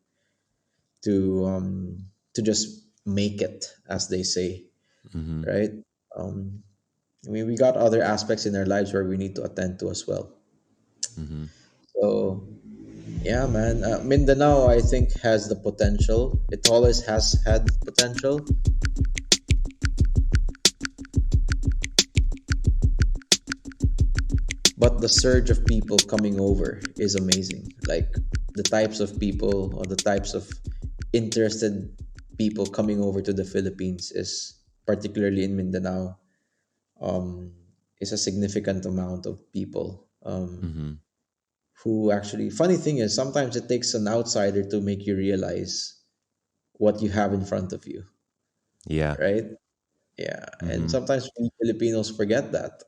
to just make it, as they say, Hmm. right? um I mean, we got other aspects in our lives where we need to attend to as well. Hmm. So yeah, man, Mindanao, I think, has the potential. It always has had potential. but the surge of people coming over is amazing. Like the types of people or the types of interested people coming over to the Philippines is particularly in Mindanao, um, is a significant amount of people, Mm-hmm. who actually, funny thing is, sometimes it takes an outsider to make you realize what you have in front of you, Yeah. right? Yeah, and Mm-hmm. sometimes we Filipinos forget that,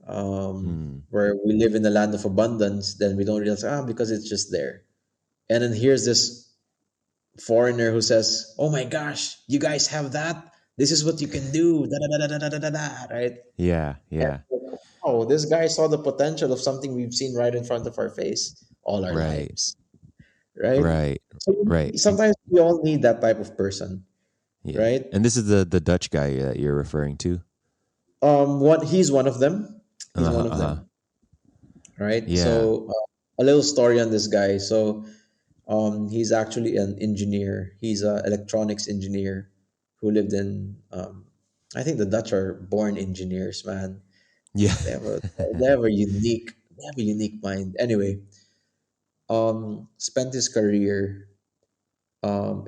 Mm. where we live in the land of abundance, then we don't realize, because it's just there. And then here's this foreigner who says, "Oh my gosh, you guys have that. This is what you can do." Da, da, da, da, da, da, da, da, right? Yeah. And Yeah. oh, this guy saw the potential of something we've seen right in front of our face all our Right. lives, right? Right. So Right. sometimes we all need that type of person, Yeah. right? And this is the Dutch guy that you're referring to. What he's one of them. He's Uh-huh. one of Uh-huh. them, right? Yeah. So a little story on this guy. So he's actually an engineer. He's an electronics engineer who lived in. I think the Dutch are born engineers, man. Yeah. They have a they have a unique they have a unique mind. Anyway, spent his career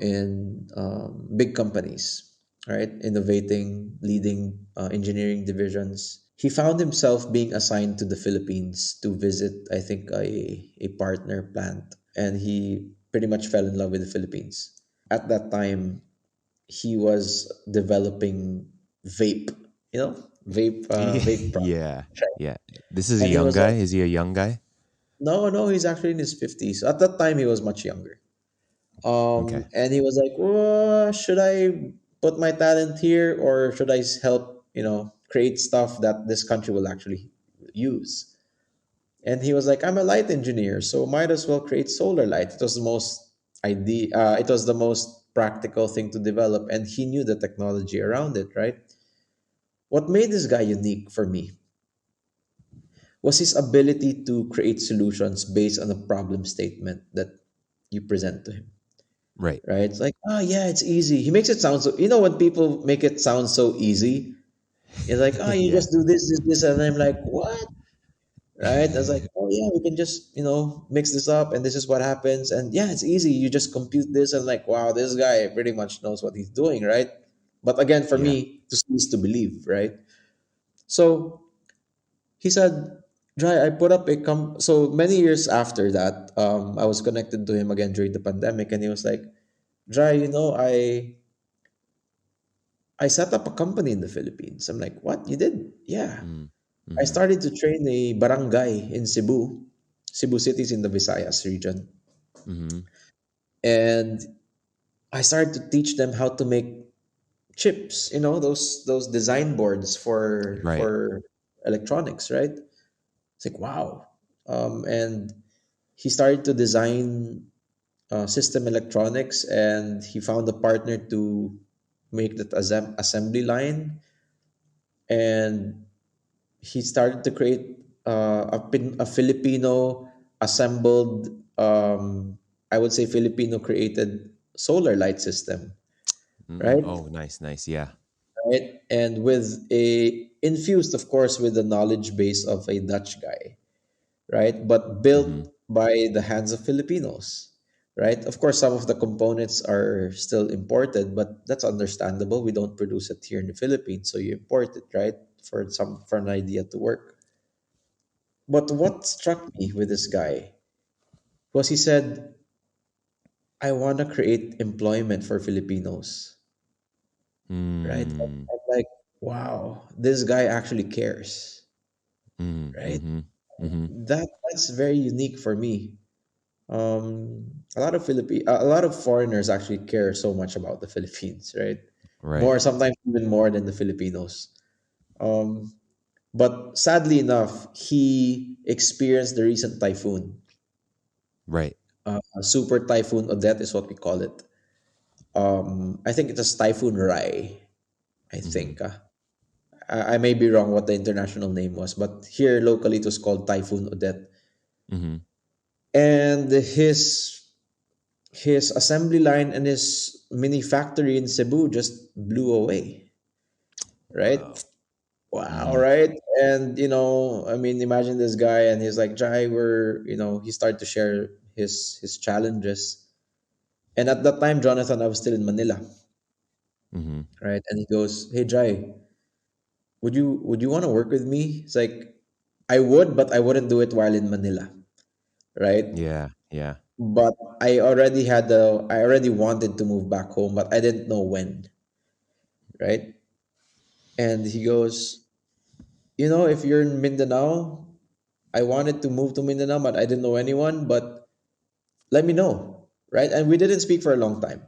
in big companies, right? Innovating, leading engineering divisions. He found himself being assigned to the Philippines to visit, I think, a partner plant, and he pretty much fell in love with the Philippines. At that time, he was developing vape, vape products. Yeah. Yeah. This is a And he young was guy. like, Is he a young guy? no, no, he's actually in his 50s. At that time, he was much younger. Okay. And he was like, should I put my talent here or should I help, create stuff that this country will actually use? And he was like, I'm a light engineer, so might as well create solar light. It was the most it was the most practical thing to develop, and he knew the technology around it, right? What made this guy unique for me was his ability to create solutions based on a problem statement that you present to him, Right. right? It's like, oh yeah, it's easy. He makes it sound so, when people make it sound so easy, it's like, oh, you Yeah. just do this, and I'm like, what? Right? I was like, oh yeah, we can just, mix this up and this is what happens. And yeah, it's easy. You just compute this and like, wow, this guy pretty much knows what he's doing, right? But again, for Yeah. me, to see is to believe, right? So he said, Dry, I put up so many years after that, I was connected to him again during the pandemic, and he was like, Dry, I set up a company in the Philippines. I'm like, what? You did? Yeah. Mm. I Mm-hmm. started to train a barangay in Cebu. Cebu City is in the Visayas region. Mm-hmm. And I started to teach them how to make chips, those design boards for Right. for electronics, right? It's like, wow. And he started to design system electronics, and he found a partner to make that assembly line, and he started to create a Filipino assembled, I would say Filipino created solar light system, Mm-mm. right? Oh, nice. Nice. Yeah. Right, and with a infused, of course, with the knowledge base of a Dutch guy, right? But Mm-hmm. built by the hands of Filipinos, right? Of course, some of the components are still imported, but that's understandable. We don't produce it here in the Philippines, so you import it, right? For an idea to work. But what struck me with this guy was he said, "I want to create employment for Filipinos," right? Mm. I'm like, wow, this guy actually cares, Mm. right? Mm-hmm. Mm-hmm. That's very unique for me. A lot of foreigners actually care so much about the Philippines, right? Right. More, sometimes even more than the Filipinos. Um, but sadly enough, he experienced the recent typhoon. Right. Super Typhoon Odette is what we call it. I think it was Typhoon Rai. I Mm-hmm. think. I may be wrong what the international name was, but here locally it was called Typhoon Odette. Mm-hmm. And his assembly line and his mini factory in Cebu just blew away, right? Wow. Wow, Mm-hmm. right? And I mean, imagine this guy, and he's like, Jai, he started to share his challenges. And at that time, Jonathan, I was still in Manila, Mm-hmm. right? And he goes, Hey Jai, would you want to work with me? It's like, I would, but I wouldn't do it while in Manila, right? Yeah. Yeah. But I already wanted to move back home, but I didn't know when, right? And he goes, if you're in Mindanao, I wanted to move to Mindanao, but I didn't know anyone, but let me know, right? And we didn't speak for a long time.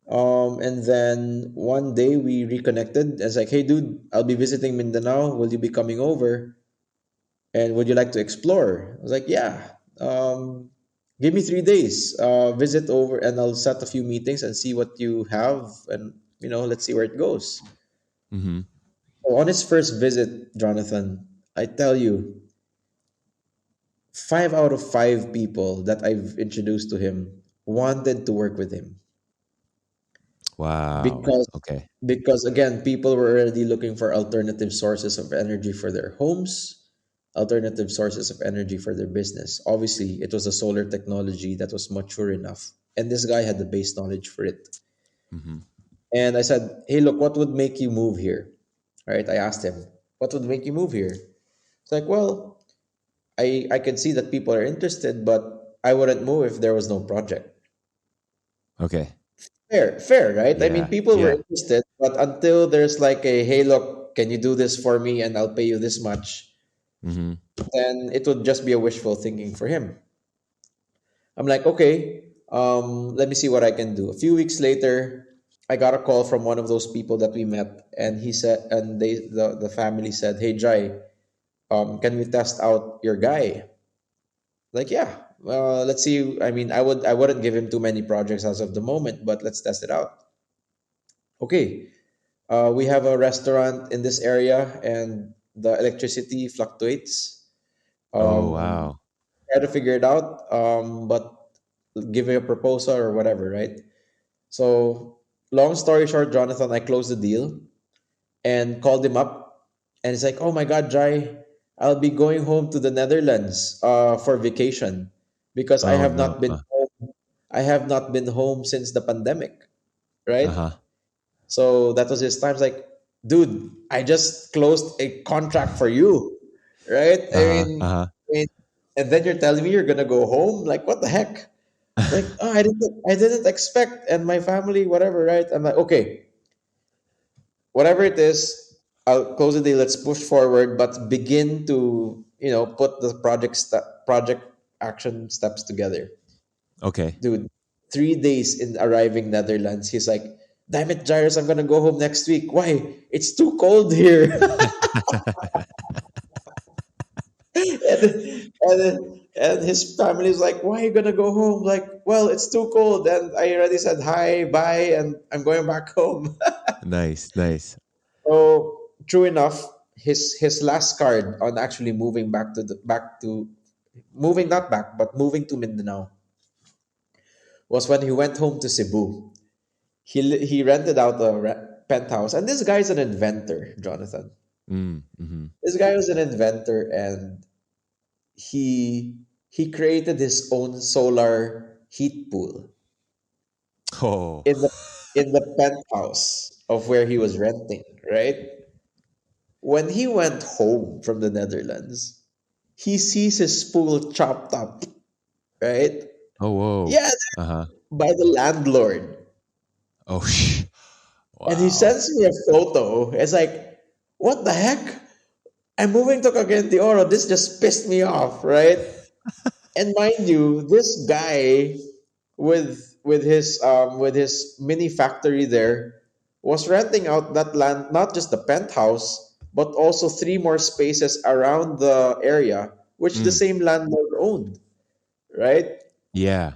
And then one day we reconnected. It's like, hey, dude, I'll be visiting Mindanao. Will you be coming over? And would you like to explore? I was like, yeah. Give me 3 days. Visit over, and I'll set a few meetings and see what you have, and let's see where it goes. Mm-hmm. So on his first visit, Jonathan, I tell you, 5 out of 5 people that I've introduced to him wanted to work with him Wow. because Okay. because again, people were already looking for alternative sources of energy for their homes, alternative sources of energy for their business. Obviously, it was a solar technology that was mature enough, and this guy had the base knowledge for it. Mm-hmm. And I said, "Hey, look, what would make you move here?" Right? I asked him, "What would make you move here?" It's like, well, I could see that people are interested, but I wouldn't move if there was no project. Okay. Fair, right? I mean, Yeah. people were Yeah. interested, but until there's like a, hey, look, can you do this for me and I'll pay you this much, Mm-hmm. then it would just be a wishful thinking for him. I'm like, okay, let me see what I can do. A few weeks later, I got a call from one of those people that we met, and he said, and the family said, hey, Jai, can we test out your guy? Like, yeah, let's see. I mean, I wouldn't give him too many projects as of the moment, but let's test it out. Okay, we have a restaurant in this area, and the electricity fluctuates. Oh, Um, wow. Try to figure it out, but give me a proposal or whatever, right? So, long story short, Jonathan, I closed the deal and called him up, and he's like, "Oh my God, Jai, I'll be going home to the Netherlands for vacation because I Oh have no. not been home. I have not been home since the pandemic, right?" Uh-huh. So that was his time. It's like, dude, I just closed a contract for you, right? Uh-huh. Uh-huh. And then you're telling me you're gonna go home? Like, what the heck? It's like, oh, I didn't expect, and my family, whatever, right? I'm like, okay, whatever it is, I'll close the deal. Let's push forward, but begin to, put the project action steps together, Okay. dude. 3 days in arriving Netherlands, he's like, "Damn it, Jairus, I'm gonna go home next week. Why? It's too cold here." and his family's like, "Why are you gonna go home?" Like, well, it's too cold, and I already said hi, bye, and I'm going back home. Nice. Nice. So, true enough, his last card on actually moving back to moving not back, but moving to Mindanao was when he went home to Cebu. He rented out a penthouse, and this guy's an inventor, Jonathan. Mm. Mm-hmm. This guy was an inventor, and he created his own solar heat pool Oh. in the penthouse of where he was renting, right? When he went home from the Netherlands, he sees his pool chopped up, right? Oh, whoa. Yeah, Uh-huh. by the landlord. Oh, And he wow. sends me a photo. It's like, what the heck? I'm moving to Cagayan de Oro. This just pissed me off, right? And mind you, this guy with his mini factory there was renting out that land, not just the penthouse, but also three more spaces around the area, which the Mm. same landlord owned, right? Yeah.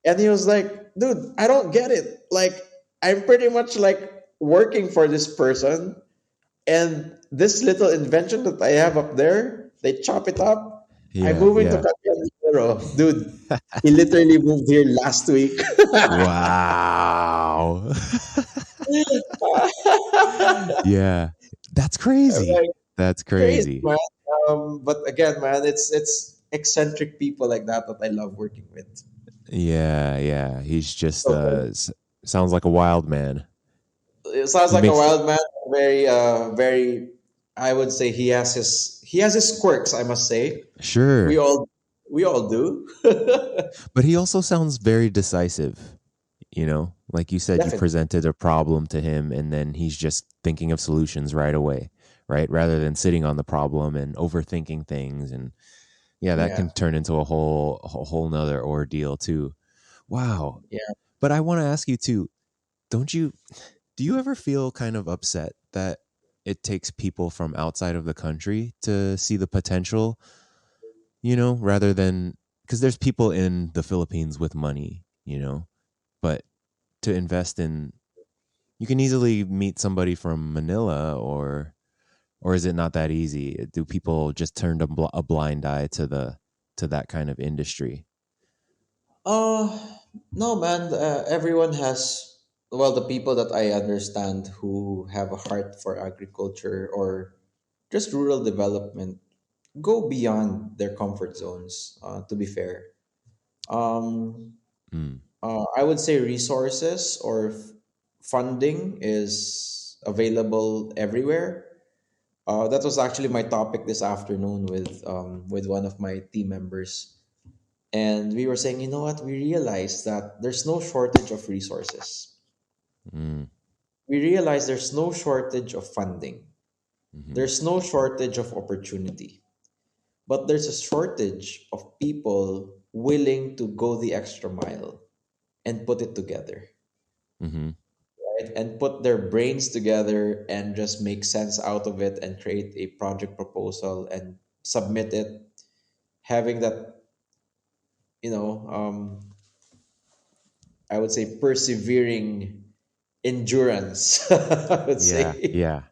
And he was like, dude, I don't get it. Like, I'm pretty much like working for this person, and this little invention that I have up there, they chop it up. I'm Yeah. moving to Yeah. Cagayan. Dude, he literally moved here last week. Wow. Yeah. That's crazy. Like, That's crazy, crazy. man. But again, man, it's eccentric people like that that I love working with. Yeah, yeah. He's just So sounds like a wild man. it sounds He like a makes wild man. Very. I would say he has his quirks. I must say, we sure, all we all do. but he also sounds very decisive. You know, like you said, you Definitely, presented a problem to him and then he's just thinking of solutions right away, right? Rather than sitting on the problem and overthinking things. And yeah, that yeah, can turn into a whole nother ordeal too. Wow. yeah. But I want to ask you too, don't you, do you ever feel kind of upset that it takes people from outside of the country to see the potential, rather than, because there's people in the Philippines with money, but to invest in, you can easily meet somebody from Manila, or is it not that easy? Do people just turn a blind eye to that kind of industry? Uh, no, man. Everyone has, well, the people that I understand who have a heart for agriculture or just rural development go beyond their comfort zones. To be fair, um, Mm, I would say resources or funding is available everywhere. That was actually my topic this afternoon with one of my team members. And we were saying, you know what? We realized that there's no shortage of resources. mm, We realize there's no shortage of funding. mm-hmm, There's no shortage of opportunity. But there's a shortage of people willing to go the extra mile and put it together, mm-hmm, right? And put their brains together and just make sense out of it and create a project proposal and submit it. Having that, you know, I would say persevering endurance, I would yeah, say, yeah,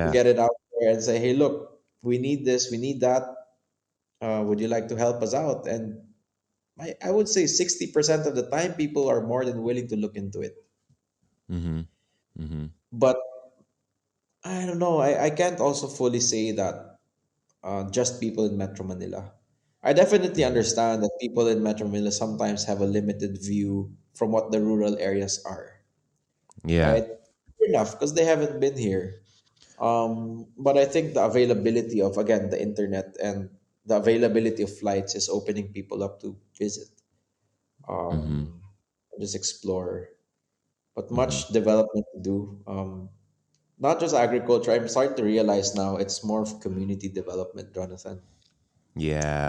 to yeah, get it out there and say, hey, look, we need this, we need that. Would you like to help us out? And I would say 60% of the time, people are more than willing to look into it. mm-hmm, mm-hmm, But I don't know, I can't also fully say that just people in Metro Manila. I definitely mm-hmm. understand that people in Metro Manila sometimes have a limited view from what the rural areas are, Yeah, right? Fair enough, because they haven't been here. But I think the availability of, again, the internet and the availability of flights is opening people up to visit, mm-hmm, um, just explore. But mm-hmm. much development to do. Not just agriculture. I'm starting to realize now it's more of community development, Jonathan.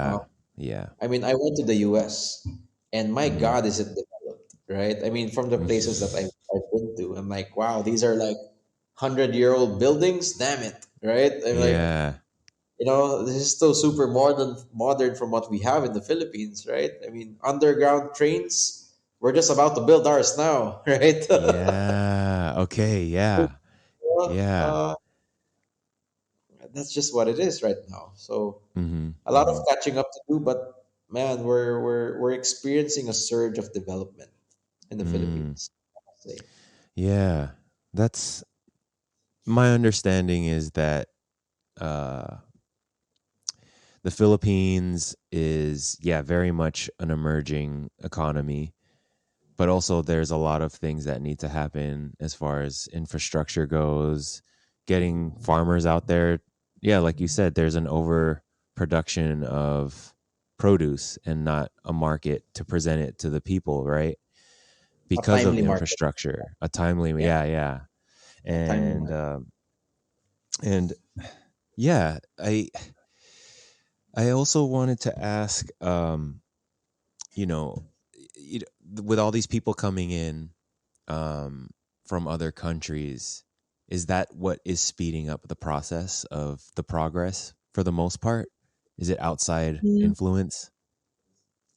Uh, Yeah, yeah, I mean, I went to the US, and my mm-hmm, God, is it developed, right? I mean, from the places that mm-hmm. I've been to, I'm like, wow, these are like 100-year-old buildings. Damn it, right? I'm like, Yeah, this is still super modern from what we have in the Philippines, right? I mean, underground trains, we're just about to build ours now, right? yeah, okay, yeah, yeah, uh, that's just what it is right now. So mm-hmm, a lot of mm-hmm, catching up to do, but man, we're experiencing a surge of development in the mm, Philippines, I must say. yeah. That's my understanding is that uh the Philippines is, yeah, very much an emerging economy, but also there's a lot of things that need to happen as far as infrastructure goes, getting farmers out there. Yeah, like you said, there's an overproduction of produce and not a market to present it to the people, right? A Because of timely market, infrastructure, a timely, yeah, yeah, yeah. a timely And market. and yeah, I also wanted to ask, you know, with all these people coming in from other countries, is that what is speeding up the process of the progress for the most part? Is it outside Mm. influence?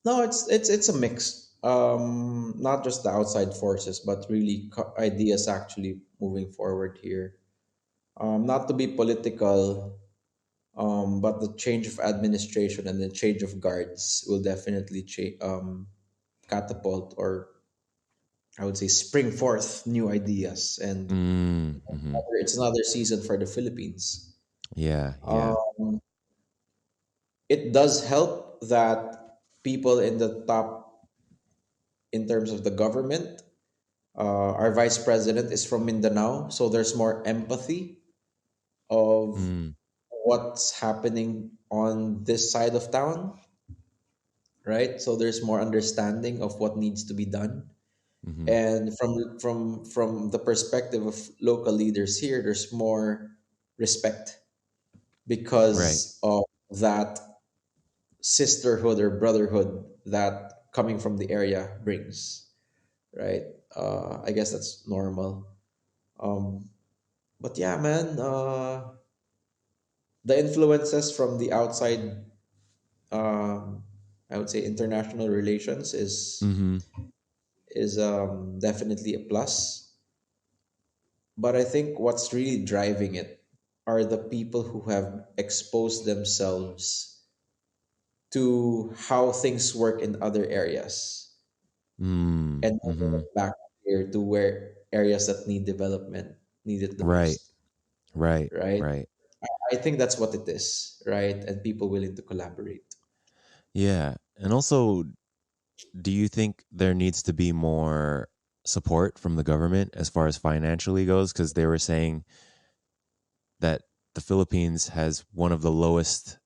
No, it's a mix. Not just the outside forces, but really ideas actually moving forward here. Not to be political, but the change of administration and the change of guards will definitely catapult or I would say, spring forth new ideas, and Mm-hmm. it's another season for the Philippines. Yeah, yeah. Um, it does help that people in the top, in terms of the government, our vice president is from Mindanao, so there's more empathy of Mm, what's happening on this side of town, right? So there's more understanding of what needs to be done. mm-hmm. And from the perspective of local leaders here, there's more respect Right. because of that sisterhood or brotherhood that coming from the area brings, right? I guess that's normal. Um, but yeah, man, the influences from the outside, um, I would say international relations Mm-hmm. is definitely a plus. But I think what's really driving it are the people who have exposed themselves to how things work in other areas Mm, and now mm-hmm. going back here to where areas that need development need it the Right. most, Right. right? Right. I think that's what it is, right? And people willing to collaborate. Yeah. And also, do you think there needs to be more support from the government as far as financially goes? Because they were saying that the Philippines has one of the lowest,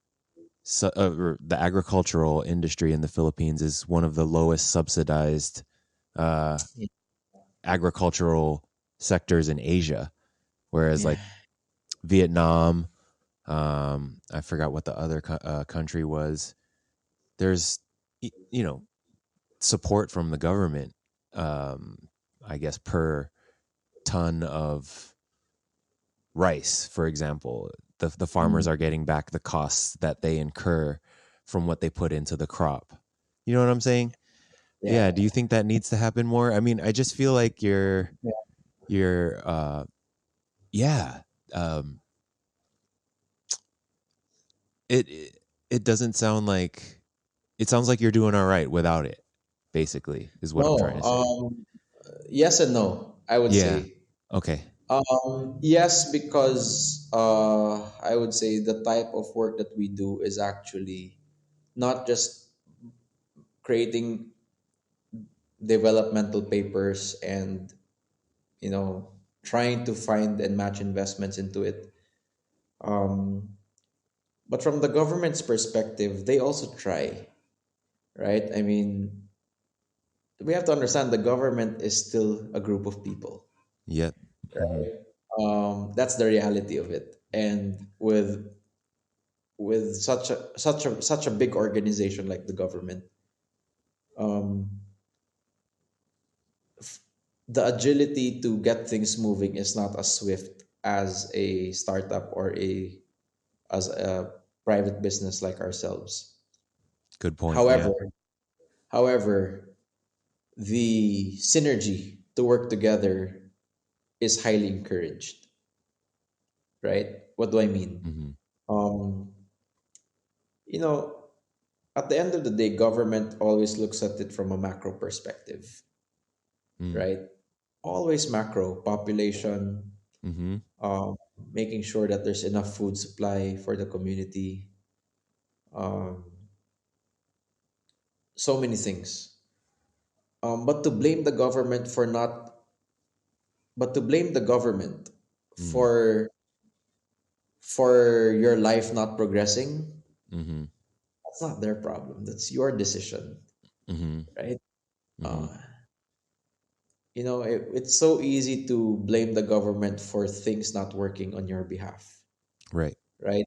or the agricultural industry in the Philippines is one of the lowest subsidized uh, agricultural sectors in Asia. Whereas, Yeah. like Vietnam, I forgot what the other country was. There's, you know, support from the government, I guess, per ton of rice, for example. The farmers Mm. are getting back the costs that they incur from what they put into the crop. You know what I'm saying? Yeah. Yeah. Do you think that needs to happen more? I mean, I just feel like Yeah. you're, yeah. Um, it doesn't sound like, it sounds like you're doing all right without it, basically, is what I'm trying No. to say. Yes and no, I would Yeah. say. Okay. Yes, because I would say the type of work that we do is actually not just creating developmental papers and trying to find and match investments into it. Um, but from the government's perspective, they also try, right? I mean, we have to understand the government is still a group of people. Yep. Hmm. That's the reality of it. And with such a big organization like the government, um, the agility to get things moving is not as swift as a startup or a private business like ourselves. Good point. However, Yeah. however, the synergy to work together is highly encouraged, right? What do I mean? Hmm. Um, you know, at the end of the day, government always looks at it from a macro perspective, Mm. right? Always macro, population, Hmm. making sure that there's enough food supply for the community, um, so many things. But to blame the government for not, but to blame the government Mm. for your life not progressing, Hmm. that's not their problem. That's your decision, Hmm. right? Hmm. Uh, it's so easy to blame the government for things not working on your behalf, Right. right?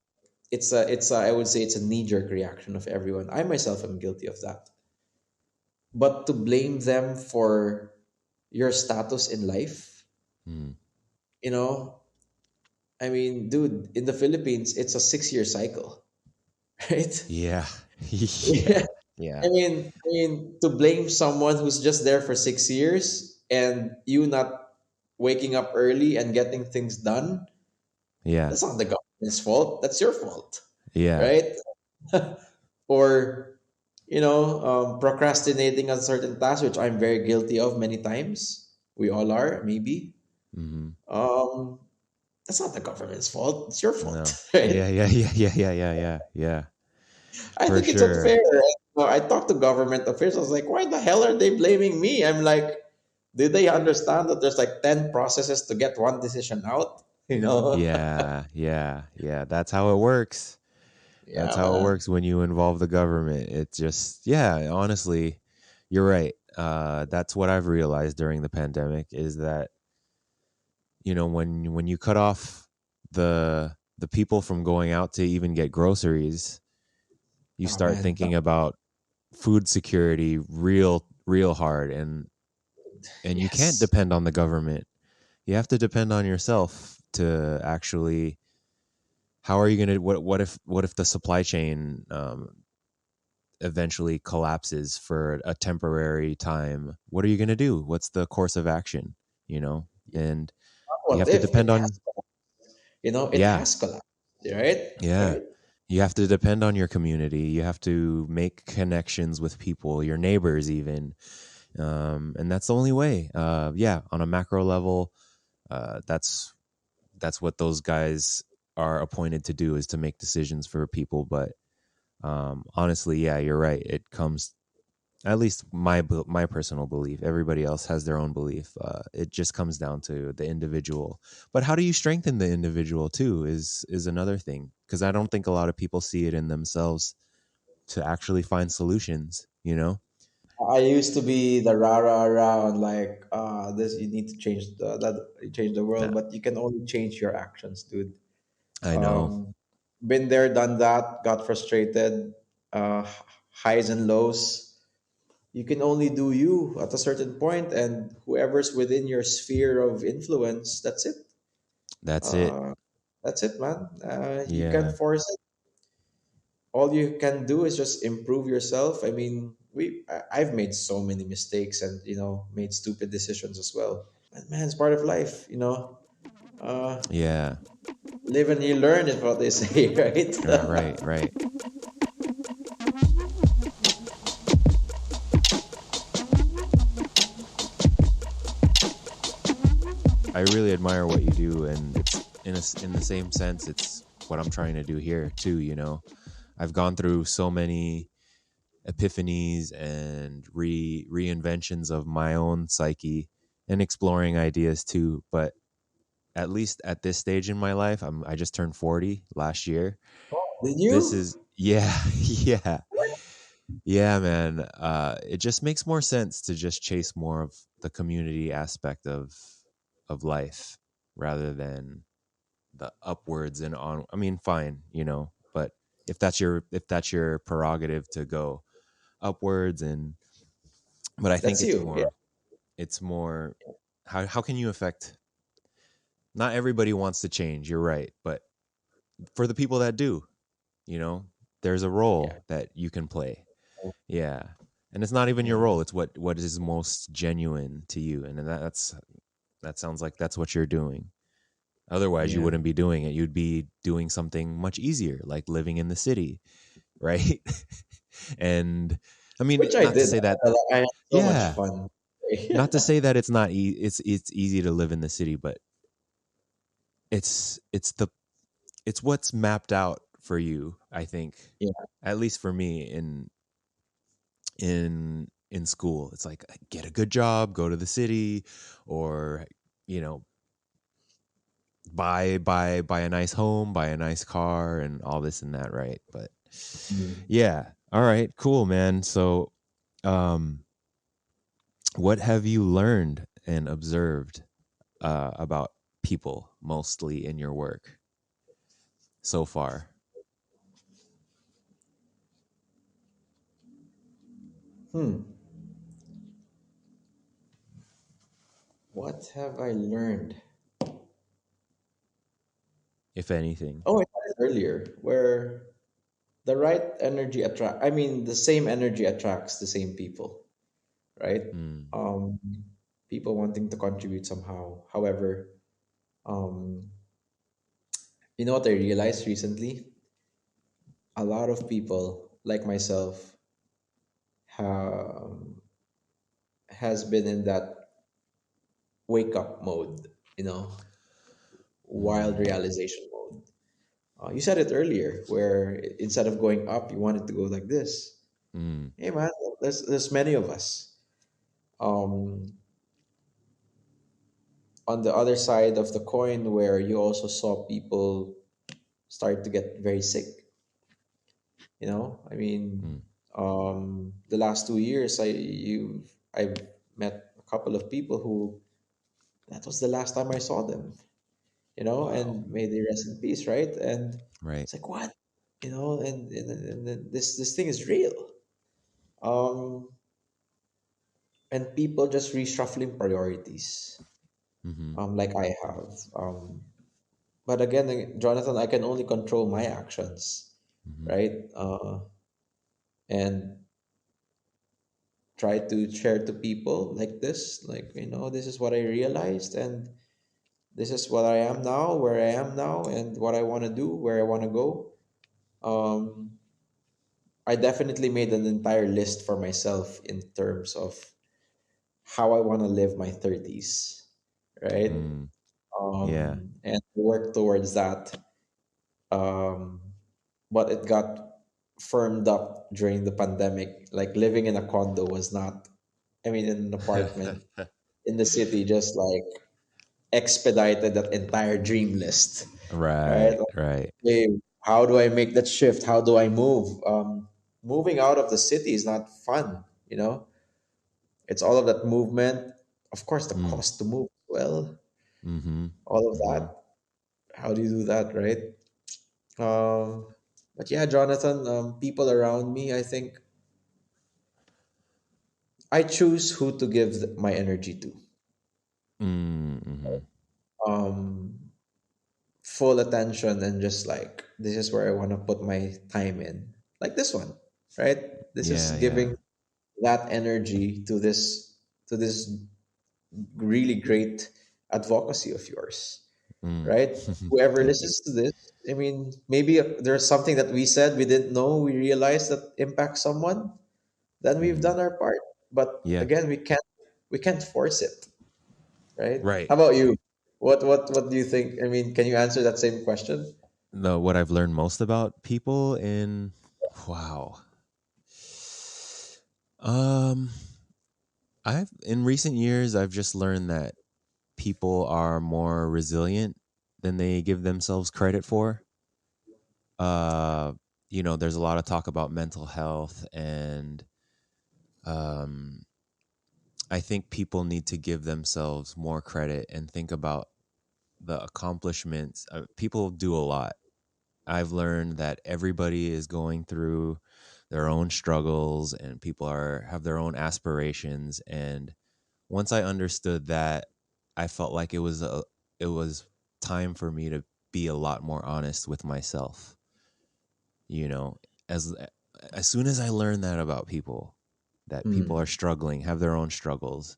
I would say it's a knee jerk reaction of everyone. I myself am guilty of that. But to blame them for your status in life, Mm. you know, I mean, dude, in the Philippines, it's a 6 year cycle, right? Yeah. Yeah. Yeah. Yeah. I mean, to blame someone who's just there for 6 years and you not waking up early and getting things done, Yeah. that's not the government's fault. That's your fault, Yeah. right? Or, procrastinating on certain tasks, which I'm very guilty of many times. We all are, maybe. Mm-hmm. Um, that's not the government's fault. It's your fault, No. right? Yeah, yeah, yeah, yeah, yeah, yeah, yeah, yeah. I For think it's unfair. sure. Right? I talked to government officials like, why the hell are they blaming me? I'm like, did they understand that there's like 10 processes to get one decision out? Yeah, yeah, yeah. That's how it works. That's Yeah, how it man. works when you involve the government. It's just, yeah, honestly, you're right. That's what I've realized during the pandemic is that, when you cut off the people from going out to even get groceries, you Oh, start man. thinking about food security real hard, and you can't Yes. depend on the government. You have to depend on yourself to actually. How are you going to what if the supply chain eventually collapses for a temporary time? What are you going to do? What's the course of action? you know and you What have to if depend it on. has, it Yeah, has collapsed, right? yeah, Right? you have to depend on your community. You have to make connections with people, your neighbors even. And that's the only way. Yeah, on a macro level, that's what those guys are appointed to do, is to make decisions for people. But honestly, yeah, you're right. It comes, at least my personal belief. Everybody else has their own belief. It just comes down to the individual. But how do you strengthen the individual too? Is another thing, because I don't think a lot of people see it in themselves to actually find solutions. I used to be the rah rah rah and like, this you need to change the Yeah, world, but you can only change your actions, dude. I know. Um, been there, done that, got frustrated, uh, highs and lows. You can only do you at a certain point, and whoever's within your sphere of influence, that's it. That's it. Uh, that's it, man. You can't Yeah. force it. All you can do is just improve yourself. I mean, I've made so many mistakes and made stupid decisions as well. And man, it's part of life. Uh, Yeah. live and you learn is what they say, right? Right. Right. I really admire what you do, and it's in the same sense. It's what I'm trying to do here too. I've gone through so many epiphanies and reinventions of my own psyche, and exploring ideas too. But at least at this stage in my life, I just turned 40 last year. Did This you? is, yeah, yeah, yeah, man. It just makes more sense to just chase more of the community aspect of life rather than the upwards and on. I mean, fine, but if that's your prerogative to go upwards, and but I think That's it's you. Yeah. more it's more how can you affect. Not everybody wants to change, you're right, but for the people that do, you know there's a Yeah. role that you can play. Yeah. And it's not even your Yeah. role, it's what is most genuine to you, and that sounds like that's what you're doing. Otherwise you Yeah. wouldn't be doing it. You'd be doing something much easier, like living in the city, right? And I mean, Which I not to did. say that. I had so much Yeah, fun. not to say that it's not it's easy to live in the city, but it's what's mapped out for you, I think. Yeah. At least for me, in school, it's like, get a good job, go to the city, or you know buy a nice home, buy a nice car, and all this and that, right? But Mm. yeah, all right, cool, man. So um what have you learned and observed about people, mostly in your work so far? Hmm. What have I learned? If anything. Oh, I said it earlier, where the right energy attract. I mean, the same energy attracts the same people, right? Hmm. Um, People wanting to contribute somehow. However, um, you know what I realized recently? A lot of people like myself. um, has been in that wake up mode, you know, wild Mm, realization mode. You said it earlier, where instead of going up, you wanted to go like this. mm. Hey man, there's many of us. Um, on the other side of the coin, where you also saw people start to get very sick. You know, I mean, Mm. the last 2 years, I've met a couple of people who that was the last time I saw them. You know, Wow. and may they rest in peace, right? And Right. it's like what, you know, and then this thing is real. Um, and people just reshuffling priorities, Mm-hmm. like I have. But again, Jonathan, I can only control my actions, Mm-hmm. right? And try to share to people like this, like, you know, this is what I realized, and this is what I am now, where I am now, and what I want to do, where I want to go. Um, I definitely made an entire list for myself in terms of how I want to live my 30s, right? Mm. Yeah. And work towards that. Um, but it got firmed up during the pandemic. Like living in a condo was not, I mean, in an apartment in the city, just like expedited that entire dream list, right? Right. Like, Right. hey, how do I make that shift? How do I move? Moving out of the city is not fun, you know? It's all of that movement. Of course, the Mm. cost to move, well, Mm-hmm. all of Mm-hmm. that. How do you do that, right? But yeah, Jonathan, people around me, I think I choose who to give my energy to. Mm-hmm. Um, Full attention and just like, this is where I want to put my time in. Like this one, right? This is Yeah. Yeah. giving that energy to this really great advocacy of yours, Mm. right? Whoever Thank you. listens to this, I mean, maybe there's something that we said we didn't know, we realized that impacts someone, then we've Mm-hmm. done our part. But Yeah. again, we can't force it, right? Right. How about you? What do you think? I mean, can you answer that same question? No, what I've learned most about people in wow. Um, I've in recent years I've just learned that people are more resilient than they give themselves credit for. Uh, there's a lot of talk about mental health, and um, I think people need to give themselves more credit and think about the accomplishments. People do a lot. I've learned that everybody is going through their own struggles, and people are have their own aspirations. And once I understood that, I felt like it was time for me to be a lot more honest with myself. You know, as as soon as I learned that about people, that people are Mm, struggling, have their own struggles,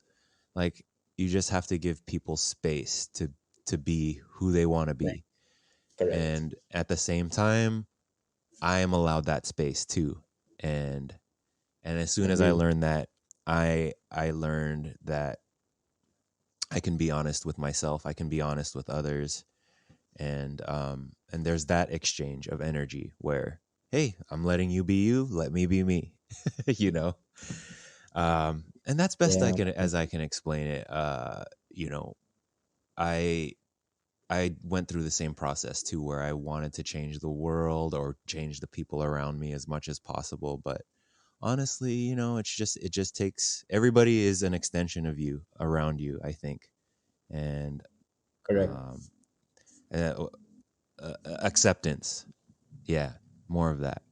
like you just have to give people space to be who they want to right. be. Correct. And at the same time, I am allowed that space too. And as soon as I Agree. learned that, I learned that I can be honest with myself, I can be honest with others, and there's that exchange of energy where, hey, I'm letting you be you, let me be me. you know. And that's best I Yeah. can as I can explain it. You know, I I went through the same process too, where I wanted to change the world or change the people around me as much as possible. But honestly, it just takes everybody is an extension of you around you, I think, and Correct. um, uh, acceptance. Yeah, more of that,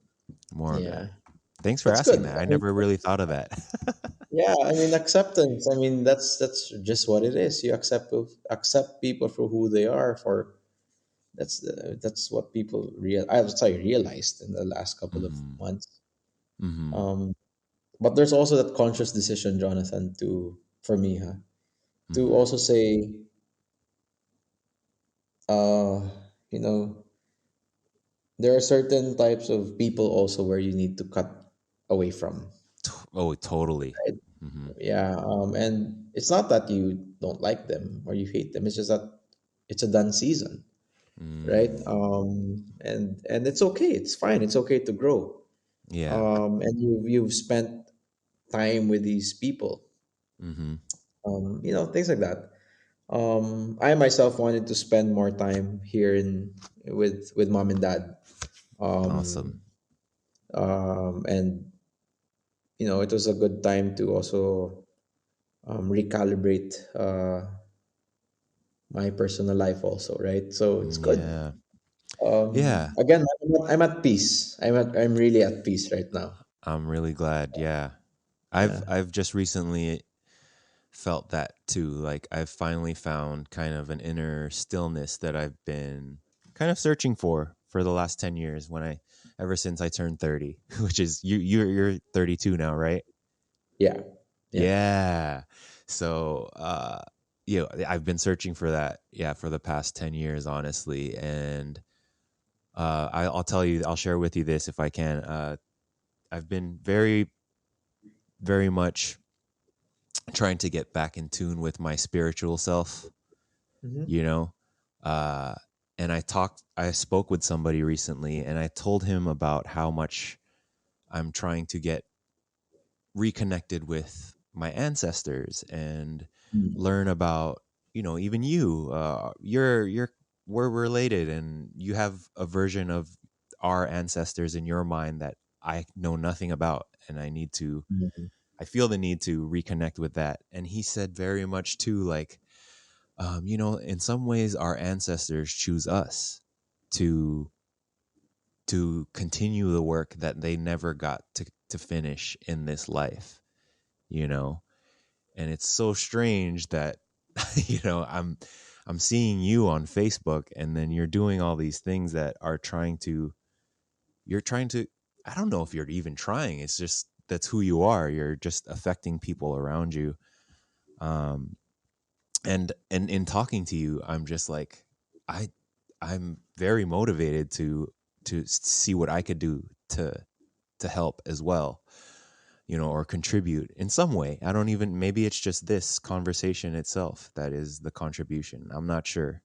more of that. Yeah. Thanks for That's good. asking that. I I mean, never really thought of that. yeah. I mean, acceptance. I mean, that's just what it is. You accept people for who they are. That's what people I would say realized in the last couple of hmm months. hmm Um, but there's also that conscious decision, Jonathan, to for me, huh, to hmm also say, uh, you know, there are certain types of people also where you need to cut away from. Oh, totally. right? Hmm. Yeah, and it's not that you don't like them or you hate them. It's just that it's a done season, right? Mm, And it's okay. It's fine. It's okay to grow. yeah. And you've spent time with these people, Hmm. things like that. I myself wanted to spend more time here in with mom and dad, Awesome. and it was a good time to also recalibrate my personal life also, right? So it's good. Yeah. Yeah. Again, I'm at peace. I'm really at peace right now. I'm really glad. Yeah. Yeah. I've just recently felt that too. Like I've finally found kind of an inner stillness that I've been kind of searching for the last 10 years when I ever since I turned 30, which is you're 32 now, right? Yeah. Yeah. Yeah. So, I've been searching for that, yeah, for the past 10 years, honestly. And I'll tell you, I'll share with you this if I can. I've been very, very much trying to get back in tune with my spiritual self, Hmm. you know? Uh, and I spoke with somebody recently and I told him about how much I'm trying to get reconnected with my ancestors and learn about even you you're we're related and you have a version of our ancestors in your mind that I know nothing about, and I feel the need to reconnect with that. And he said very much too, like, in some ways our ancestors choose us to continue the work that they never got to finish in this life, you know. And it's so strange that I'm seeing you on Facebook and then you're doing all these things that are you're trying to I don't know if you're even trying, it's just that's who you are, you're just affecting people around you. um and in talking to you, I'm just like, I I'm very motivated to see what I could do to help as well, or contribute in some way. I don't even, maybe it's just this conversation itself that is the contribution. I'm not sure.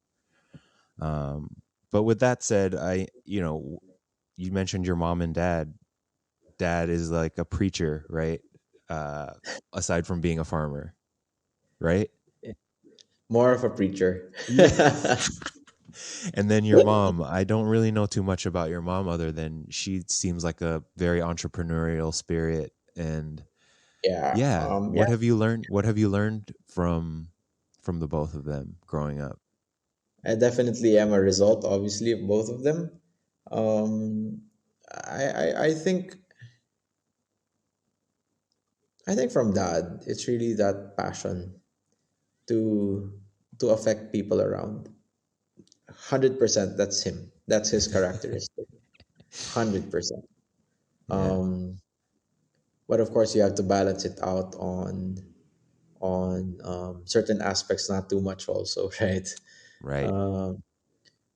But with that said, you mentioned your mom and dad. Dad is like a preacher, right? Uh, Aside from being a farmer, right? More of a preacher. Yeah. And then your mom, I don't really know too much about your mom other than she seems like a very entrepreneurial spirit. And Yeah. yeah, Yeah. what have you learned from the both of them growing up? I definitely am a result, obviously, of both of them. Um, I think from dad, it's really that passion to affect people around. 100%. That's him. That's his characteristic. 100%. Yeah, But of course, you have to balance it out on certain aspects, not too much, also, right? right. Um,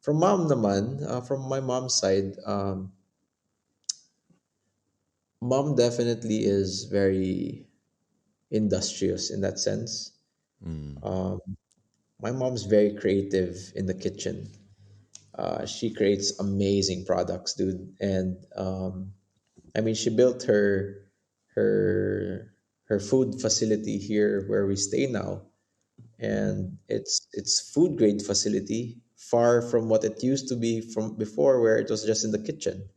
from mom naman, from my mom's side, mom definitely is very industrious in that sense. Mm, Um, my mom's very creative in the kitchen. She creates amazing products, dude. And I mean, she built her her food facility here where we stay now, and it's food grade facility, far from what it used to be from before, where it was just in the kitchen,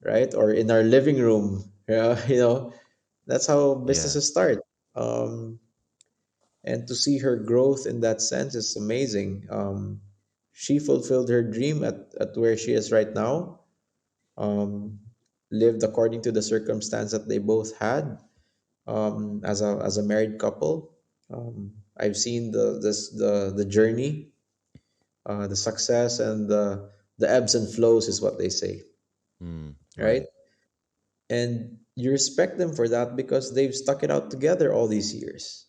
right, or in our living room. That's how yeah. businesses start. Um, and to see her growth in that sense is amazing. She fulfilled her dream at where she is right now. Um, lived according to the circumstance that they both had, as a married couple. I've seen the journey, the success, and the ebbs and flows is what they say, Mm, right? right. And you respect them for that because they've stuck it out together all these years,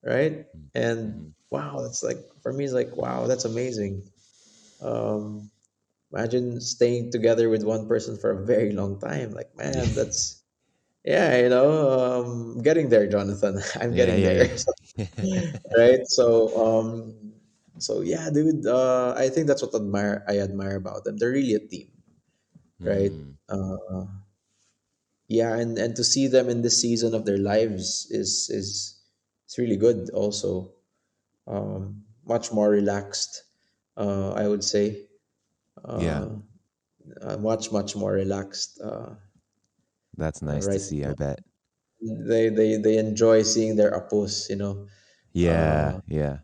right? And Mm-hmm. wow, that's like, for me, it's like, wow, that's amazing. Um, Imagine staying together with one person for a very long time. Like, Yeah. man, Yeah, getting there, Jonathan. I'm Yeah, getting yeah, there. yeah. Right? So yeah, dude. I think that's what I admire about them. They're really a team, right? Mm, Yeah, and to see them in this season of their lives is it's really good. Also, much more relaxed. I would say, yeah, uh, much more relaxed. that's nice to Right see, I now, bet. they enjoy seeing their apos. Yeah, Uh, yeah.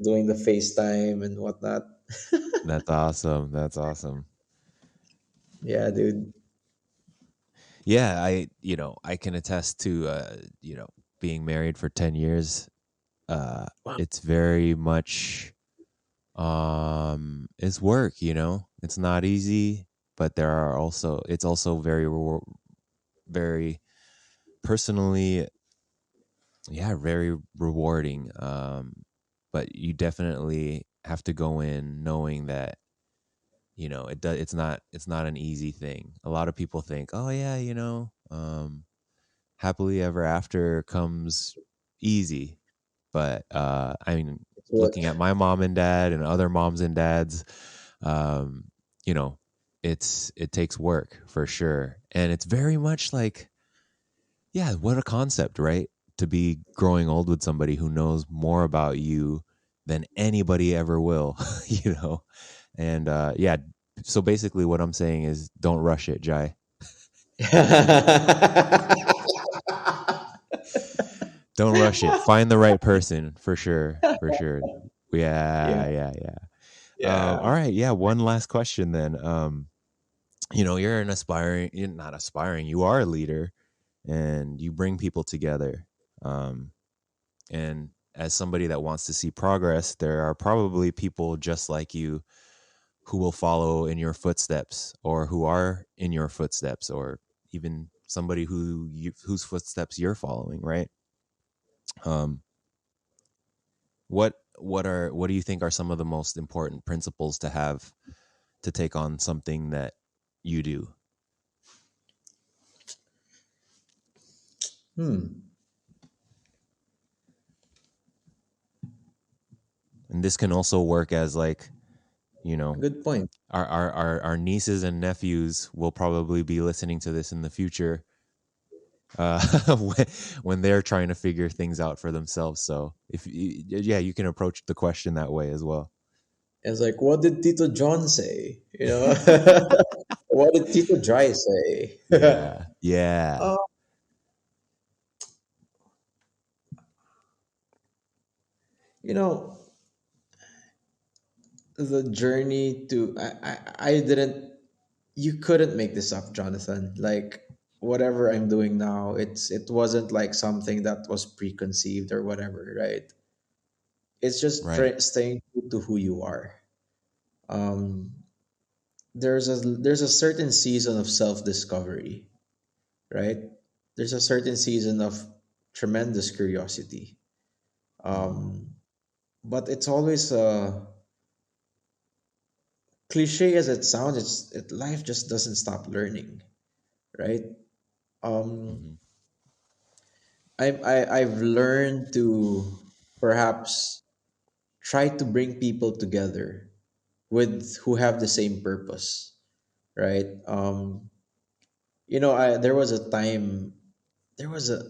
doing the FaceTime and whatnot. That's awesome. That's awesome. Yeah, dude. Yeah, I can attest to being married for 10 years. Wow. It's very much it's work, It's not easy, but it's also very personally, yeah, very rewarding. But you definitely have to go in knowing that it's not an easy thing. A lot of people think, oh yeah, happily ever after comes easy. But I mean, It's work. looking at my mom and dad and other moms and dads, um, you know, it takes work for sure. And it's very much like, yeah, what a concept, right? To be growing old with somebody who knows more about you than anybody ever will, you know? And yeah, so basically what I'm saying is don't rush it, Jai. Don't rush it. Find the right person for sure. For sure. Yeah, Yeah, yeah, yeah. All yeah. right, yeah. One last question then. You're not aspiring, you are a leader and you bring people together. Um, and as somebody that wants to see progress, there are probably people just like you who will follow in your footsteps or who are in your footsteps or even somebody whose footsteps you're following, right? Um, what do you think are some of the most important principles to have to take on something that you do? Hmm. And this can also work as like, you know, Good point. our nieces and nephews will probably be listening to this in the future, when, when they're trying to figure things out for themselves. So yeah, you can approach the question that way as well. It's like, what did Tito John say? What did Tito Dry say? Yeah, yeah. uh, you know, the journey to I didn't. You couldn't make this up, Jonathan. Like whatever I'm doing now, it wasn't like something that was preconceived or whatever, right? It's just Right. staying true to who you are. Um, there's a certain season of self discovery, right? There's a certain season of tremendous curiosity. Mm, Um, but it's always cliche as it sounds. Life just doesn't stop learning, right? Um, hmm I've learned to perhaps try to bring people together with who have the same purpose, right? There was a time, there was a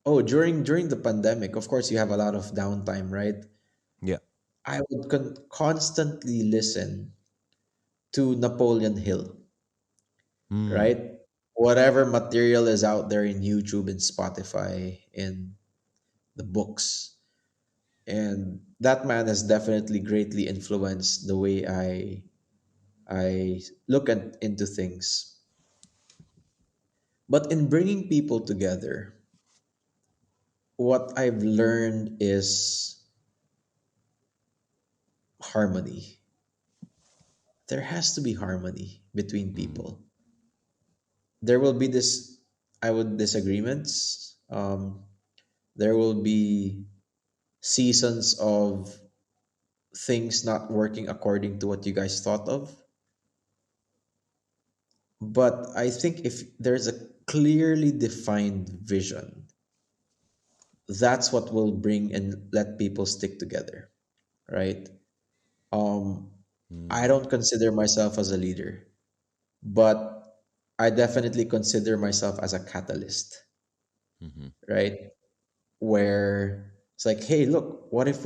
oh during the pandemic. Of course, you have a lot of downtime, right? Yeah. I would constantly listen to Napoleon Hill, Mm, right? Whatever material is out there in YouTube and Spotify and the books. And that man has definitely greatly influenced the way I look into things. But in bringing people together, what I've learned is harmony. There has to be harmony between mm, people. There will be this, I would disagreements. There will be seasons of things not working according to what you guys thought of. But I think if there's a clearly defined vision, that's what will bring and let people stick together, right? Um, I Mm. don't consider myself as a leader, but I definitely consider myself as a catalyst, Mm-hmm. right? Where it's like, hey, look, what if?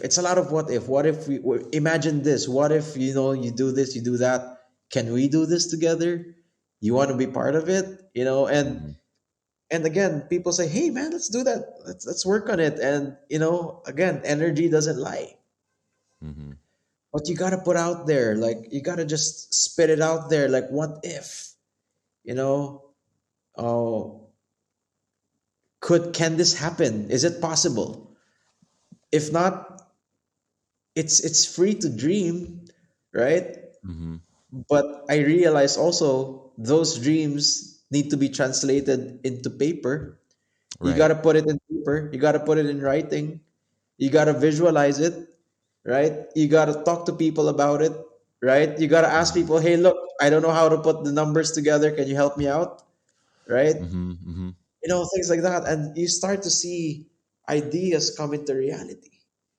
It's a lot of what if. What if imagine this? What if, you do this, you do that? Can we do this together? You want to be part of it? Mm-hmm. And again, people say, hey, man, let's do that. Let's work on it. And, again, energy doesn't lie. Mm-hmm. But you got to put out there, like, you got to just spit it out there. Like, what if, you know, oh, can this happen? Is it possible? If not, it's free to dream, right? Mm-hmm. But I realize also those dreams need to be translated into paper. You got Right. to put it in paper, you got to put it in writing, you got to visualize it, right? You got to talk to people about it, right? You got to ask Mm-hmm. people, hey, look, I don't know how to put the numbers together, can you help me out, right? Mm-hmm. Mm-hmm. Things like that, and you start to see ideas come into reality,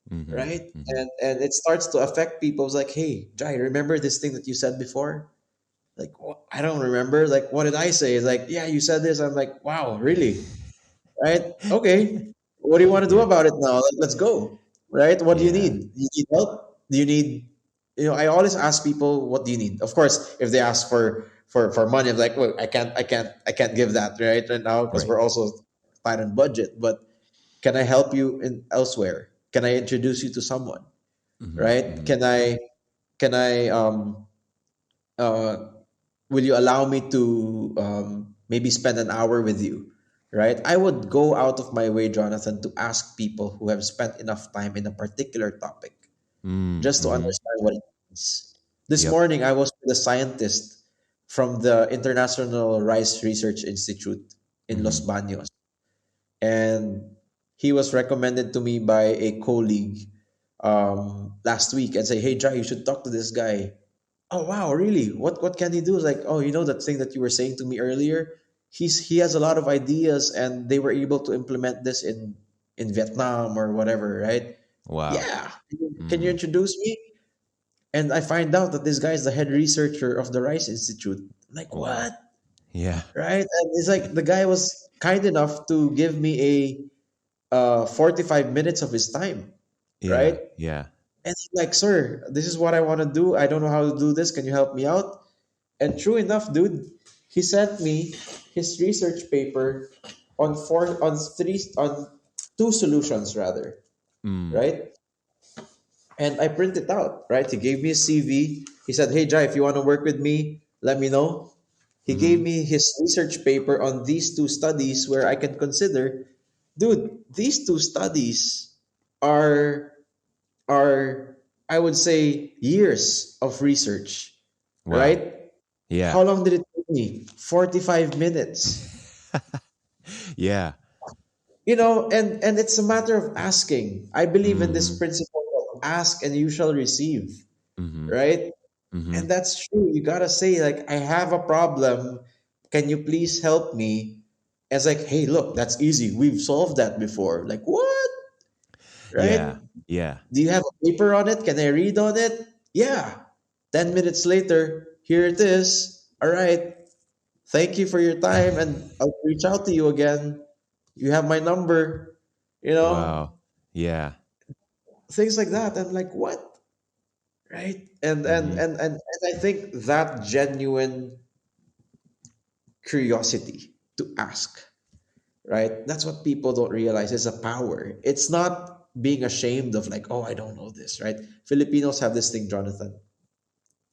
Mm-hmm. right? Mm-hmm. And it starts to affect people. It's like, hey, Jai, remember this thing that you said before? Like, I don't remember. Like, what did I say? It's like, yeah, you said this. I'm like, wow, really? Right? Okay. What do you want to do Yeah. about it now? Let's go. Right? What do you Yeah. need? Do you need help? Do you need? I always ask people, what do you need? Of course, if they ask for money, I'm like, well, I can't give that right now because Right. we're also tight on budget. But can I help you in elsewhere? Can I introduce you to someone? Mm-hmm. Right? Mm-hmm. Can I uh, will you allow me to maybe spend an hour with you, right? I would go out of my way, Jonathan, to ask people who have spent enough time in a particular topic just to Mm-hmm. understand what it means. This Yep. morning I was with a scientist from the International Rice Research Institute in Mm-hmm. Los Baños, and he was recommended to me by a colleague last week and say, hey, Jai, you should talk to this guy. Oh wow, really? What can he do? It's like, oh, that thing that you were saying to me earlier. He has a lot of ideas, and they were able to implement this in Vietnam or whatever, right? Wow. Yeah. Can you Mm. introduce me? And I find out that this guy is the head researcher of the Rice Institute. I'm like, Wow. what? Yeah. Right? And it's like the guy was kind enough to give me a 45 minutes of his time, Yeah. right? Yeah. And he's like, sir, this is what I want to do. I don't know how to do this. Can you help me out? And true enough, dude, he sent me his research paper on two solutions rather, Mm. right? And I print it out, right? He gave me a CV. He said, hey, Jai, if you want to work with me, let me know. He gave Mm-hmm. me his research paper on these two studies where I can consider, dude, these two studies are are I would say years of research, Wow. right? Yeah. How long did it take me? 45 minutes. Yeah. And it's a matter of asking. I believe in this Mm-hmm. principle of ask and you shall receive, Mm-hmm. right? Mm-hmm. And that's true. You gotta say, like, I have a problem. Can you please help me? It's like, hey, look, that's easy. We've solved that before. Like, what? Right? Yeah. Yeah. Do you have a paper on it? Can I read on it? Yeah. 10 minutes later, here it is. All right. Thank you for your time, and I'll reach out to you again. You have my number, you know, Wow. Yeah. things like that. I'm like, what? Right? Mm-hmm. And I think that genuine curiosity to ask, right? That's what people don't realize is a power. It's not being ashamed of like, oh, I don't know this, right? Filipinos have this thing, Jonathan.